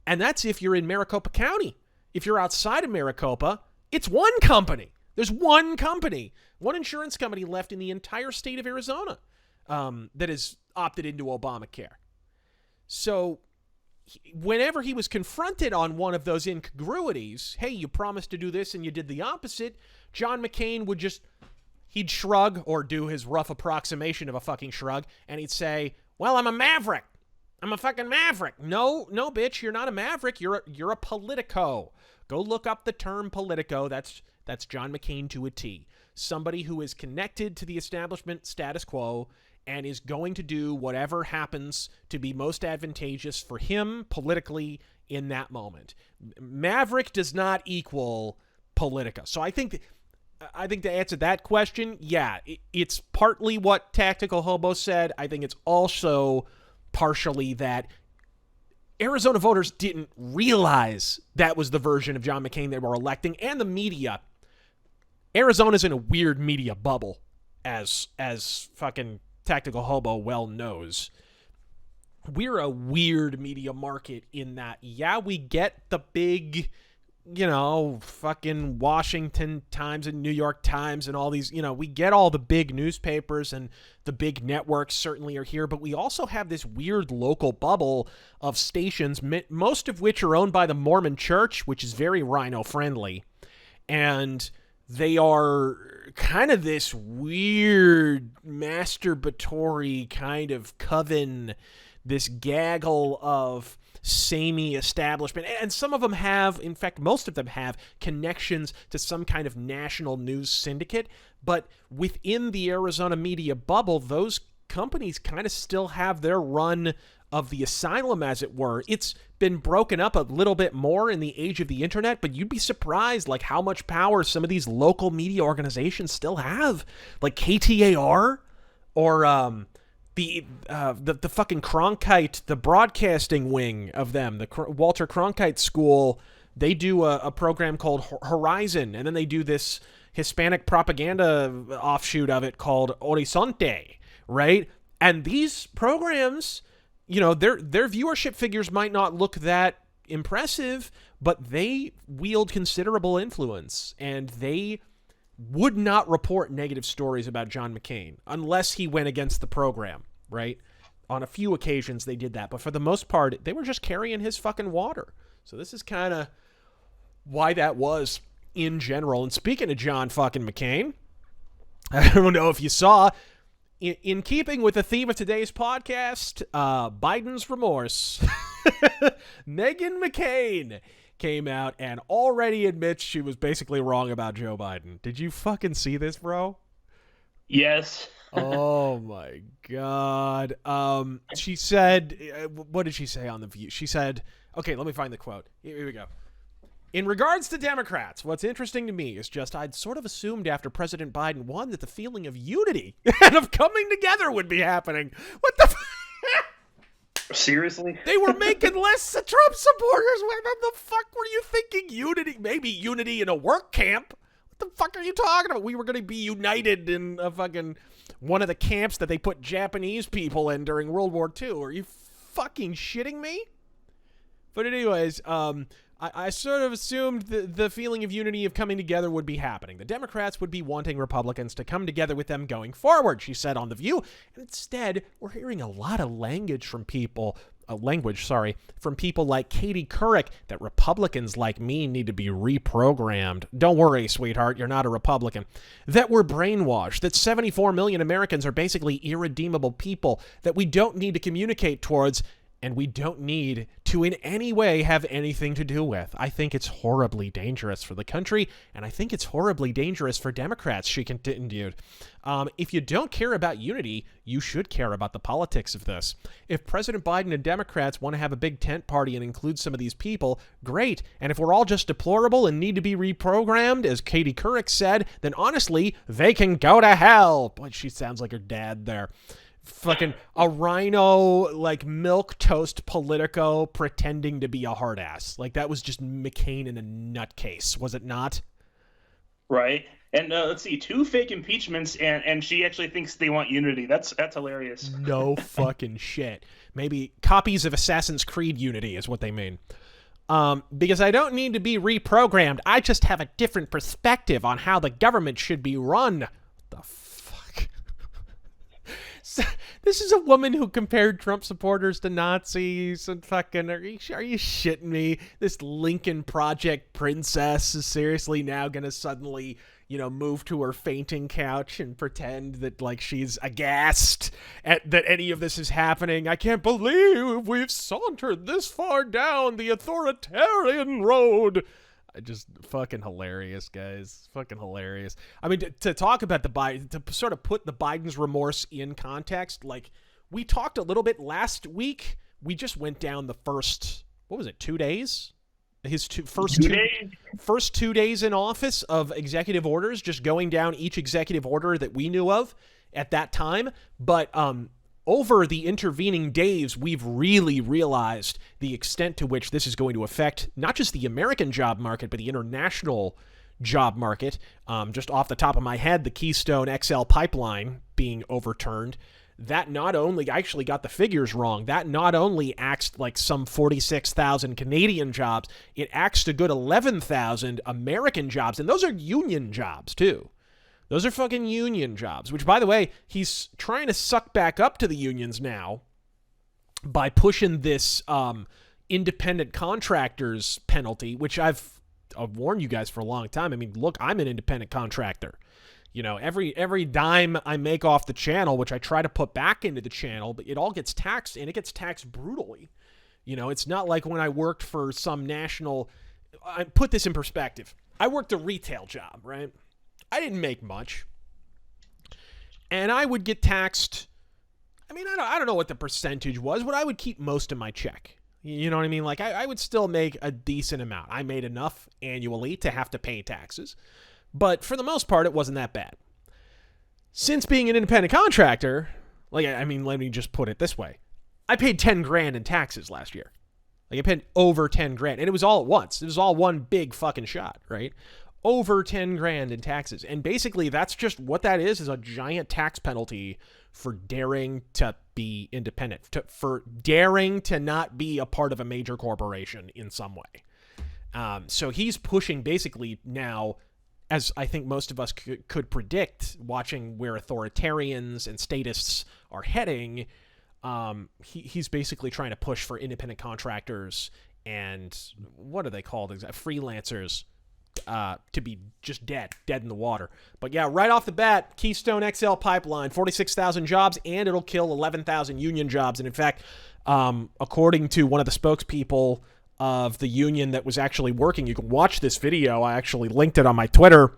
Speaker 1: and that's if you're in Maricopa County. If you're outside of Maricopa, it's one company. There's one company, one insurance company left in the entire state of Arizona that has opted into Obamacare. So whenever he was confronted on one of those incongruities, hey, you promised to do this and you did the opposite, John McCain would he'd shrug, or do his rough approximation of a fucking shrug, and he'd say, well, I'm a maverick. I'm a fucking maverick. No, bitch, you're not a maverick. You're a politico. Go look up the term politico. That's John McCain to a T. Somebody who is connected to the establishment status quo and is going to do whatever happens to be most advantageous for him politically in that moment. Maverick does not equal politica. So I think to answer that question, yeah, it's partly what Tactical Hobo said. I think it's also partially that Arizona voters didn't realize that was the version of John McCain they were electing, and the media. Arizona's in a weird media bubble, as fucking Tactical Hobo well knows. We're a weird media market in that, yeah, we get the big, you know, fucking Washington Times and New York Times and all these, you know, we get all the big newspapers and the big networks certainly are here, but we also have this weird local bubble of stations, most of which are owned by the Mormon Church, which is very rhino friendly. And they are kind of this weird masturbatory kind of coven this gaggle of samey establishment, and some of them have, in fact, most of them have connections to some kind of national news syndicate, but within the Arizona media bubble, those companies kind of still have their run of the asylum, as it were. It's been broken up a little bit more in the age of the internet, but you'd be surprised like how much power some of these local media organizations still have, like KTAR or the fucking Cronkite, the broadcasting wing of them, the Walter Cronkite School. They do a program called Horizon, and then they do this Hispanic propaganda offshoot of it called Horizonte, right? And these programs, you know, their viewership figures might not look that impressive, but they wield considerable influence, and they would not report negative stories about John McCain unless he went against the program, right? On a few occasions they did that, but for the most part, they were just carrying his fucking water. So this is kind of why that was in general. And speaking of John fucking McCain, I don't know if you saw, in keeping with the theme of today's podcast, Biden's remorse, Meghan McCain came out and already admits she was basically wrong about Joe Biden. Did you fucking see this, bro?
Speaker 2: Yes.
Speaker 1: Oh my God. She said, what did she say on The View? She said, okay, let me find the quote. Here we go. In regards to Democrats, what's interesting to me is just I'd sort of assumed after President Biden won that the feeling of unity and of coming together would be happening. What the
Speaker 2: Seriously?
Speaker 1: They were making lists of Trump supporters. What the fuck were you thinking? Unity? Maybe unity in a work camp? What the fuck are you talking about? We were going to be united in a fucking one of the camps that they put Japanese people in during World War II. Are you fucking shitting me? But anyways, I sort of assumed the feeling of unity of coming together would be happening. The Democrats would be wanting Republicans to come together with them going forward, she said on The View. Instead, we're hearing a lot of language from people like Katie Couric that Republicans like me need to be reprogrammed. Don't worry, sweetheart, you're not a Republican. That we're brainwashed, that 74 million Americans are basically irredeemable people that we don't need to communicate towards, and we don't need to in any way have anything to do with. I think it's horribly dangerous for the country, and I think it's horribly dangerous for Democrats, she continued. If you don't care about unity, you should care about the politics of this. If President Biden and Democrats want to have a big tent party and include some of these people, great. And if we're all just deplorable and need to be reprogrammed, as Katie Couric said, then honestly, they can go to hell. Boy, she sounds like her dad there. Fucking a rhino, like milk toast Politico pretending to be a hard ass. Like that was just McCain in a nutcase, was it not?
Speaker 2: Right. And let's see, 2 fake impeachments, and she actually thinks they want unity. That's hilarious.
Speaker 1: No fucking shit. Maybe copies of Assassin's Creed Unity is what they mean. Because I don't need to be reprogrammed. I just have a different perspective on how the government should be run. What the fuck? So, this is a woman who compared Trump supporters to Nazis and fucking, are you shitting me? This Lincoln Project princess is seriously now gonna suddenly, move to her fainting couch and pretend that like she's aghast at that any of this is happening. I can't believe we've sauntered this far down the authoritarian road. Just fucking hilarious, guys. Fucking hilarious. I mean, to talk about the Biden, to sort of put the Biden's remorse in context, like we talked a little bit last week. We just went down the first, 2 days? His first 2 days in office of executive orders, just going down each executive order that we knew of at that time. But over the intervening days, we've really realized the extent to which this is going to affect not just the American job market, but the international job market. Just off the top of my head, the Keystone XL pipeline being overturned. That not only, I actually got the figures wrong, that not only axed like some 46,000 Canadian jobs, it axed a good 11,000 American jobs, and those are union jobs too. Those are fucking union jobs, which, by the way, he's trying to suck back up to the unions now by pushing this independent contractors penalty, which I've warned you guys for a long time. I mean, look, I'm an independent contractor. You know, every dime I make off the channel, which I try to put back into the channel, but it all gets taxed, and it gets taxed brutally. You know, it's not like when I worked for some national... I put this in perspective. I worked a retail job, right? I didn't make much. And I would get taxed... I mean, I don't know what the percentage was, but I would keep most of my check. You know what I mean? Like, I would still make a decent amount. I made enough annually to have to pay taxes. But for the most part, it wasn't that bad. Since being an independent contractor, like, I mean, let me just put it this way. I paid 10 grand in taxes last year. Like, I paid over 10 grand. And it was all at once. It was all one big fucking shot, right? Over 10 grand in taxes. And basically, that's just what that is a giant tax penalty for daring to be independent, for daring to not be a part of a major corporation in some way. So he's pushing basically now, as I think most of us could predict, watching where authoritarians and statists are heading, he's basically trying to push for independent contractors and what are they called? Freelancers to be just dead in the water. But yeah, right off the bat, Keystone XL pipeline, 46,000 jobs, and it'll kill 11,000 union jobs. And in fact, according to one of the spokespeople of the union that was actually working, you can watch this video. I actually linked it on my Twitter.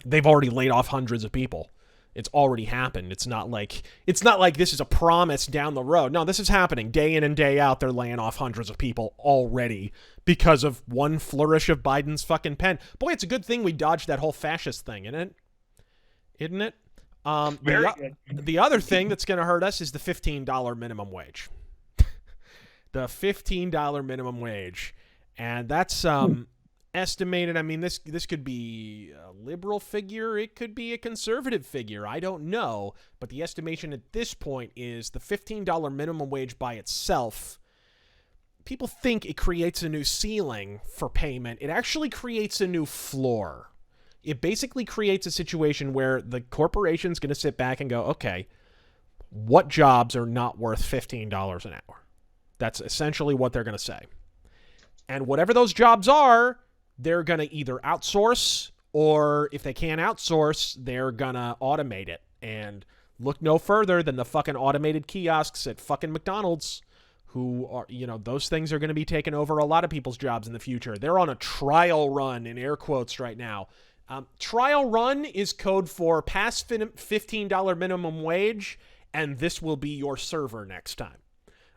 Speaker 1: They've already laid off hundreds of people. It's already happened. It's not like this is a promise down the road. No, this is happening day in and day out. They're laying off hundreds of people already because of one flourish of Biden's fucking pen. Boy, it's a good thing we dodged that whole fascist thing, isn't it? Isn't it?
Speaker 2: Very good.
Speaker 1: The other thing that's going to hurt us is the $15 minimum wage. The $15 minimum wage. And that's estimated. I mean, this could be a liberal figure. It could be a conservative figure. I don't know. But the estimation at this point is the $15 minimum wage by itself. People think it creates a new ceiling for payment. It actually creates a new floor. It basically creates a situation where the corporation's going to sit back and go, okay, what jobs are not worth $15 an hour? That's essentially what they're going to say. And whatever those jobs are, they're going to either outsource, or if they can't outsource, they're going to automate it. And look no further than the fucking automated kiosks at fucking McDonald's, who are, you know, those things are going to be taking over a lot of people's jobs in the future. They're on a trial run, in air quotes, right now. Trial run is code for pass $15 minimum wage, and this will be your server next time.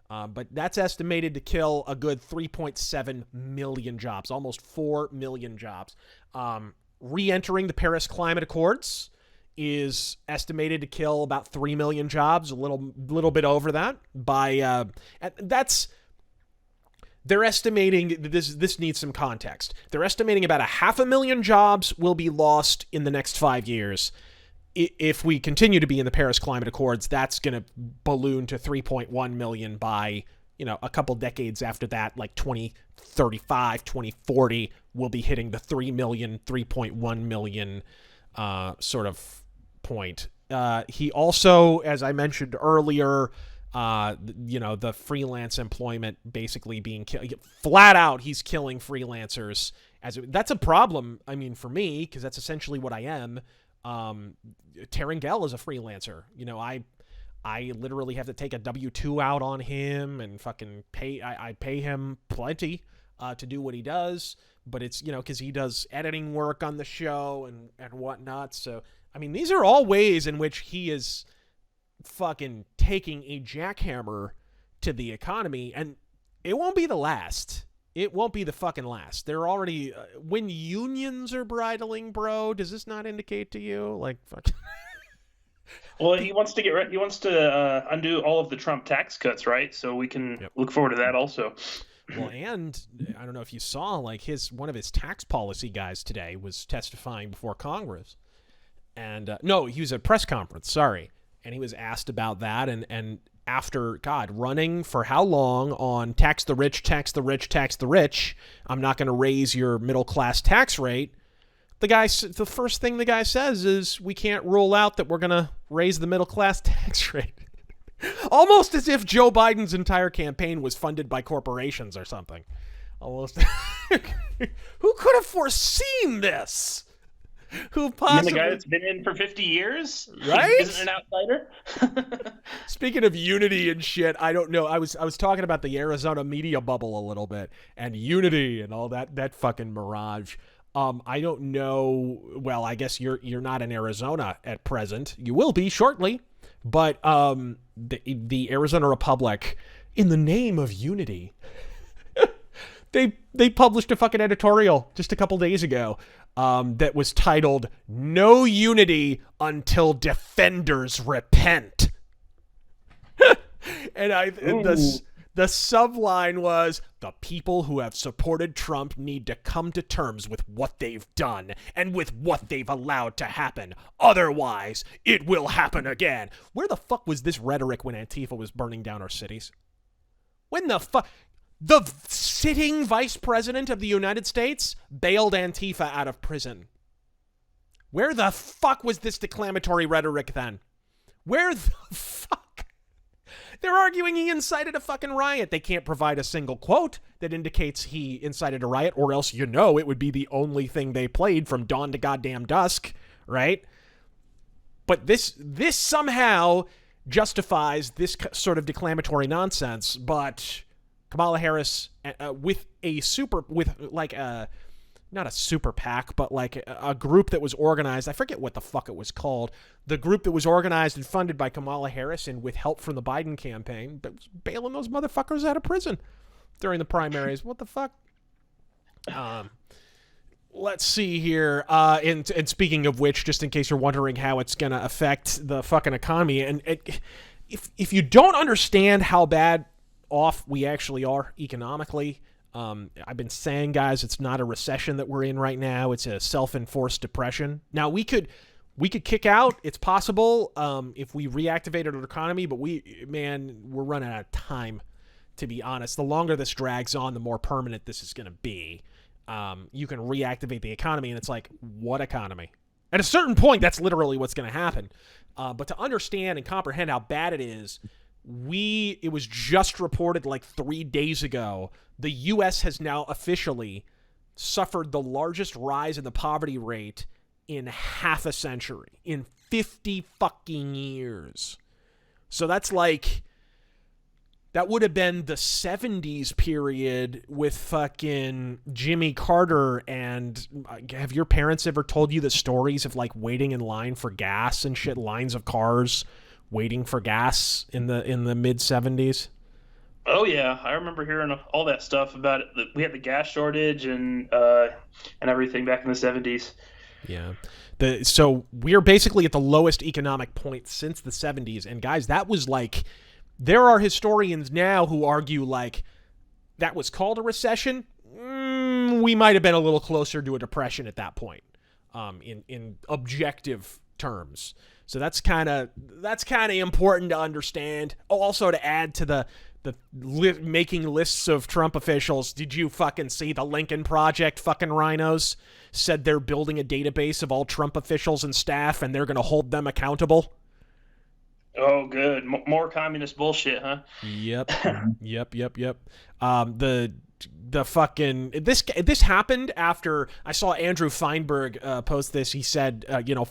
Speaker 1: But that's estimated to kill a good 3.7 million jobs, almost 4 million jobs. Re-entering the Paris Climate Accords is estimated to kill about 3 million jobs, a little bit over that. They're estimating, this needs some context. They're estimating about 500,000 jobs will be lost in the next 5 years. If we continue to be in the Paris Climate Accords, that's going to balloon to 3.1 million by, a couple decades after that, like 2035, 2040, we'll be hitting the 3 million, 3.1 million sort of point. He also, as I mentioned earlier, the freelance employment basically being flat out, he's killing freelancers. That's a problem, I mean, for me, because that's essentially what I am. Terengel is a freelancer. I literally have to take a W-2 out on him and fucking pay. I pay him plenty to do what he does, but it's, because he does editing work on the show and whatnot. So, I mean, these are all ways in which he is fucking taking a jackhammer to the economy, and it won't be the last. It won't be the fucking last. They're already when unions are bridling, bro. Does this not indicate to you, like, fuck?
Speaker 2: Well, he wants to undo all of the Trump tax cuts, right? So we can look forward to that also.
Speaker 1: Well, and I don't know if you saw, like, one of his tax policy guys today was testifying before Congress, and no, he was at a press conference. Sorry, and he was asked about that, and after, running for how long on tax the rich, tax the rich, tax the rich, I'm not going to raise your middle-class tax rate, the first thing the guy says is, we can't rule out that we're going to raise the middle-class tax rate. Almost as if Joe Biden's entire campaign was funded by corporations or something. Almost. Who could have foreseen this? who
Speaker 2: You mean
Speaker 1: possibly...
Speaker 2: the guy that's been in for 50 years?
Speaker 1: Right?
Speaker 2: Isn't an outsider?
Speaker 1: Speaking of unity and shit, I don't know. I was talking about the Arizona media bubble a little bit and unity and all that fucking mirage. I don't know. Well, I guess you're not in Arizona at present. You will be shortly, but the Arizona Republic, in the name of unity, they published a fucking editorial just a couple days ago that was titled "No Unity Until Defenders Repent." And the subline was, the people who have supported Trump need to come to terms with what they've done and with what they've allowed to happen. Otherwise, it will happen again. Where the fuck was this rhetoric when Antifa was burning down our cities? When the fuck? The sitting vice president of the United States bailed Antifa out of prison. Where the fuck was this declamatory rhetoric then? Where the fuck? They're arguing he incited a fucking riot. They can't provide a single quote that indicates he incited a riot, or else it would be the only thing they played from dawn to goddamn dusk, right? But this somehow justifies this sort of declamatory nonsense, but Kamala Harris not a super PAC, but like a group that was organized. I forget what the fuck it was called. The group that was organized and funded by Kamala Harris and with help from the Biden campaign, but was bailing those motherfuckers out of prison during the primaries. What the fuck? Let's see here. And speaking of which, just in case you're wondering how it's going to affect the fucking economy, and if you don't understand how bad off we actually are economically, I've been saying, guys, it's not a recession that we're in right now. It's a self-enforced depression. Now, we could kick out. It's possible if we reactivated our economy, but we're running out of time, to be honest. The longer this drags on, the more permanent this is going to be. You can reactivate the economy, and it's like, what economy? At a certain point, that's literally what's going to happen. But to understand and comprehend how bad it is, it was just reported like 3 days ago, the U.S. has now officially suffered the largest rise in the poverty rate in half a century, in 50 fucking years. So that's like, that would have been the 70s period with fucking Jimmy Carter. And have your parents ever told you the stories of like waiting in line for gas and shit, lines of cars waiting for gas in the mid 70s?
Speaker 2: Oh yeah, I remember hearing all that stuff about it. We had the gas shortage and everything back in the 70s.
Speaker 1: Yeah. So we're basically at the lowest economic point since the 70s. And guys, that was like, there are historians now who argue like that was called a recession. We might have been a little closer to a depression at that point, in objective terms. So that's kind of important to understand. Also, to add to the making lists of Trump officials, did you fucking see the Lincoln Project fucking rhinos said they're building a database of all Trump officials and staff, and they're going to hold them accountable?
Speaker 2: Oh, good. More communist bullshit, huh?
Speaker 1: Yep. The fucking this happened after I saw Andrew Feinberg post this. He said,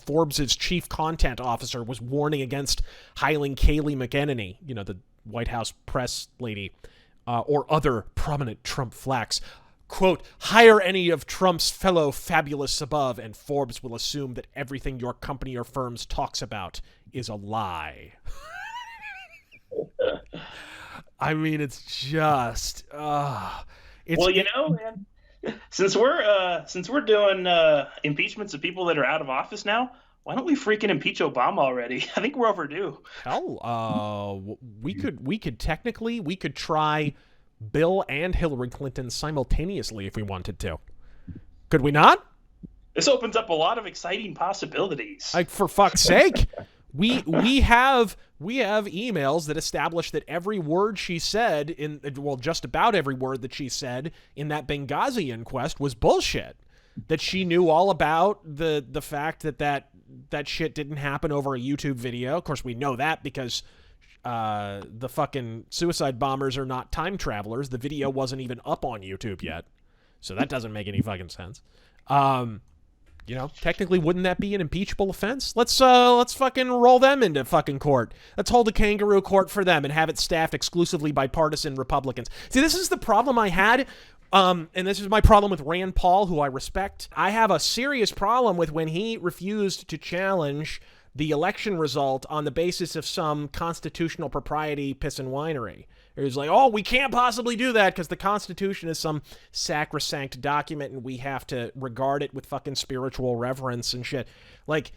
Speaker 1: Forbes' chief content officer was warning against hiring Kayleigh McEnany, the White House press lady, or other prominent Trump flacks. Quote, hire any of Trump's fellow fabulous above, and Forbes will assume that everything your company or firms talks about is a lie. I mean, it's just... well,
Speaker 2: man, since we're doing impeachments of people that are out of office now, why don't we freaking impeach Obama already? I think we're overdue.
Speaker 1: Hell, we could technically try Bill and Hillary Clinton simultaneously if we wanted to. Could we not?
Speaker 2: This opens up a lot of exciting possibilities.
Speaker 1: Like, for fuck's sake, we have emails that establish that every word she said just about every word that she said in that Benghazi inquest was bullshit. That she knew all about the fact that shit didn't happen over a YouTube video. Of course, we know that because the fucking suicide bombers are not time travelers. The video wasn't even up on YouTube yet. So that doesn't make any fucking sense. You know, technically, wouldn't that be an impeachable offense? Let's fucking roll them into fucking court. Let's hold a kangaroo court for them and have it staffed exclusively by partisan Republicans. See, this is the problem I had, and this is my problem with Rand Paul, who I respect. I have a serious problem with when he refused to challenge the election result on the basis of some constitutional propriety piss and winery. It was like, oh, we can't possibly do that because the Constitution is some sacrosanct document and we have to regard it with fucking spiritual reverence and shit. Like,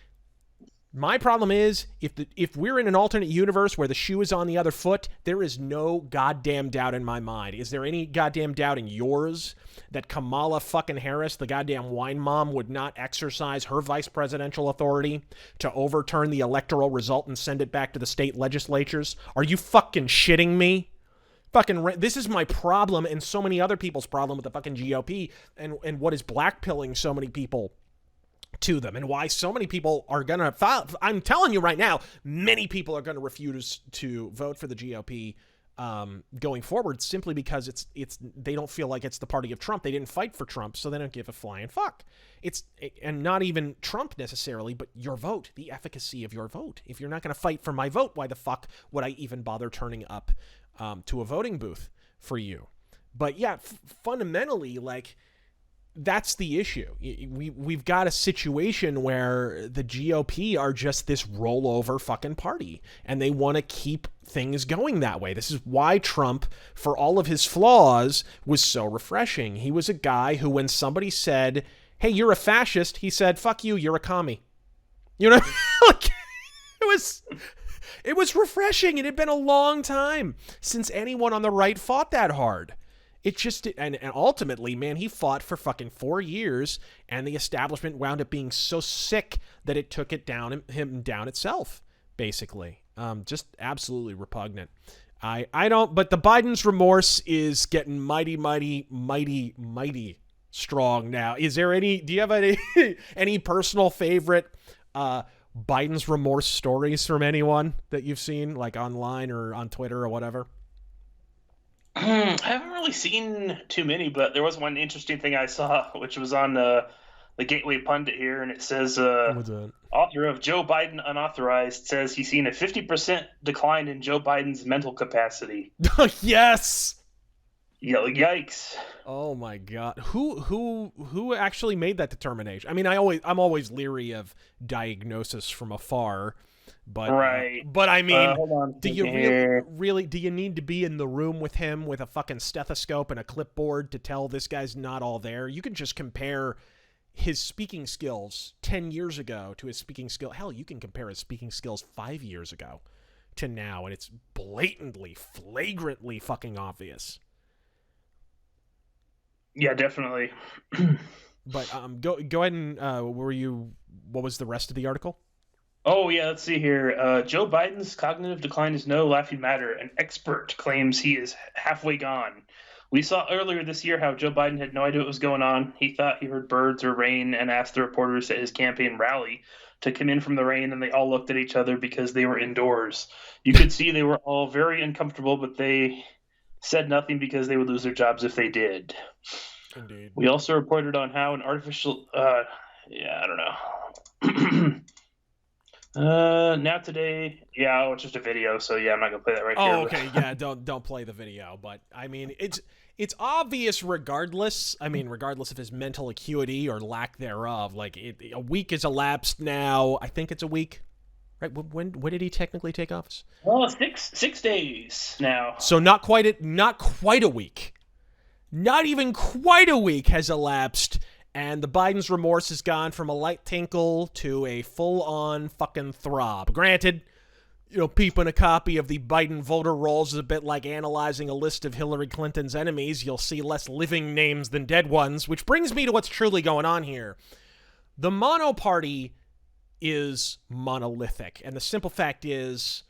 Speaker 1: my problem is, if we're in an alternate universe where the shoe is on the other foot, there is no goddamn doubt in my mind. Is there any goddamn doubt in yours that Kamala fucking Harris, the goddamn wine mom, would not exercise her vice presidential authority to overturn the electoral result and send it back to the state legislatures? Are you fucking shitting me? This is my problem and so many other people's problem with the fucking GOP and what is blackpilling so many people to them and why so many people are going to file. I'm telling you right now, many people are going to refuse to vote for the GOP going forward simply because they don't feel like it's the party of Trump. They didn't fight for Trump, so they don't give a flying fuck. And not even Trump necessarily, but your vote, the efficacy of your vote. If you're not going to fight for my vote, why the fuck would I even bother turning up to a voting booth for you? But yeah, fundamentally, like, that's the issue. We've got a situation where the GOP are just this rollover fucking party, and they want to keep things going that way. This is why Trump, for all of his flaws, was so refreshing. He was a guy who, when somebody said, hey, you're a fascist, he said, fuck you, you're a commie. You know, like, it was refreshing. It had been a long time since anyone on the right fought that hard. It just, and ultimately, man, he fought for fucking 4 years, and the establishment wound up being so sick that it took him down itself, basically. Just absolutely repugnant. But the Biden's remorse is getting mighty, mighty, mighty, mighty strong now. Do you have any personal favorite Biden's remorse stories from anyone that you've seen, like online or on Twitter or whatever?
Speaker 2: I haven't really seen too many, but there was one interesting thing I saw, which was on the Gateway Pundit here, and it says, author of Joe Biden Unauthorized says he's seen a 50% decline in Joe Biden's mental capacity.
Speaker 1: Yes!
Speaker 2: Yikes.
Speaker 1: Oh my God. Who actually made that determination? I mean, I'm always leery of diagnosis from afar. But,
Speaker 2: right.
Speaker 1: But I mean,
Speaker 2: hold on,
Speaker 1: do you really do you need to be in the room with him with a fucking stethoscope and a clipboard to tell this guy's not all there? You can just compare his speaking skills 10 years ago to his speaking skill. Hell, you can compare his speaking skills 5 years ago to now, and it's blatantly, flagrantly fucking obvious.
Speaker 2: Yeah, definitely.
Speaker 1: But go ahead and what was the rest of the article?
Speaker 2: Oh, yeah, let's see here. Joe Biden's cognitive decline is no laughing matter. An expert claims he is halfway gone. We saw earlier this year how Joe Biden had no idea what was going on. He thought he heard birds or rain and asked the reporters at his campaign rally to come in from the rain, and they all looked at each other because they were indoors. You could see they were all very uncomfortable, but they said nothing because they would lose their jobs if they did.
Speaker 1: Indeed.
Speaker 2: We also reported on how an artificial I don't know. Now today, it's just a video, so yeah, I'm not gonna play that right here.
Speaker 1: Oh, okay, yeah, don't play the video, but I mean, it's obvious regardless. I mean, regardless of his mental acuity or lack thereof. Like, a week has elapsed now. I think it's a week, right? When did he technically take office?
Speaker 2: Well, 6 days now.
Speaker 1: So not quite a week. Not even quite a week has elapsed. And the Biden's remorse has gone from a light tinkle to a full-on fucking throb. Granted, peeping a copy of the Biden voter rolls is a bit like analyzing a list of Hillary Clinton's enemies. You'll see less living names than dead ones, which brings me to what's truly going on here. The mono party is monolithic, and the simple fact is,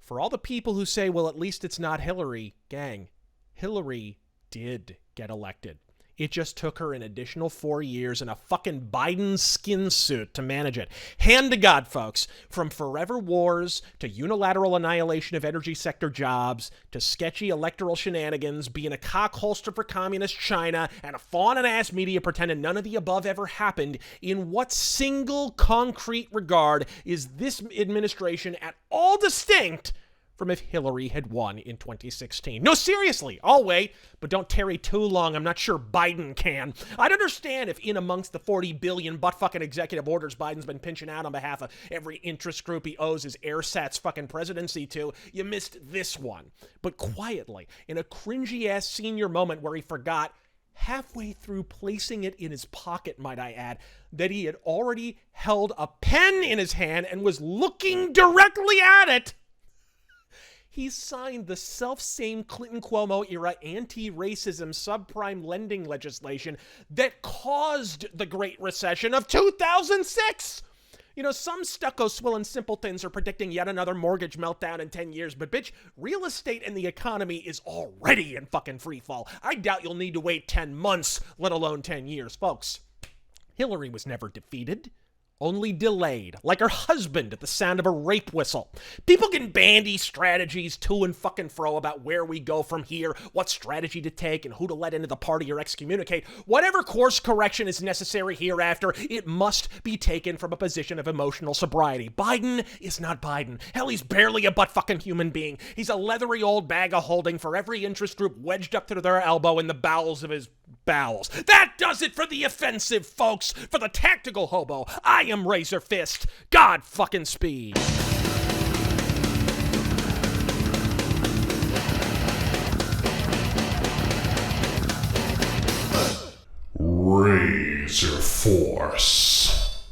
Speaker 1: for all the people who say, well, at least it's not Hillary, gang, Hillary did get elected. It just took her an additional 4 years and a fucking Biden skin suit to manage it. Hand to God, folks. From forever wars to unilateral annihilation of energy sector jobs to sketchy electoral shenanigans, being a cock holster for communist China, and a fawning-ass media pretending none of the above ever happened, in what single concrete regard is this administration at all distinct from if Hillary had won in 2016? No, seriously, I'll wait, but don't tarry too long. I'm not sure Biden can. I'd understand if in amongst the 40 billion butt-fucking executive orders Biden's been pinching out on behalf of every interest group he owes his airsats fucking presidency to, you missed this one. But quietly, in a cringy-ass senior moment where he forgot, halfway through placing it in his pocket, might I add, that he had already held a pen in his hand and was looking directly at it, he signed the self-same Clinton-Cuomo era anti-racism subprime lending legislation that caused the Great Recession of 2006. You know, some stucco-swilling simpletons are predicting yet another mortgage meltdown in 10 years, but bitch, real estate and the economy is already in fucking free fall. I doubt you'll need to wait 10 months, let alone 10 years. Folks, Hillary was never defeated. Only delayed, like her husband at the sound of a rape whistle. People can bandy strategies to and fucking fro about where we go from here, what strategy to take, and who to let into the party or excommunicate. Whatever course correction is necessary hereafter, it must be taken from a position of emotional sobriety. Biden is not Biden. Hell, he's barely a butt-fucking human being. He's a leathery old bag of holding for every interest group wedged up to their elbow in the bowels of his bowels. That does it for the offensive, folks. For the tactical hobo, I am Razor Fist. God fucking speed.
Speaker 3: RazorForce.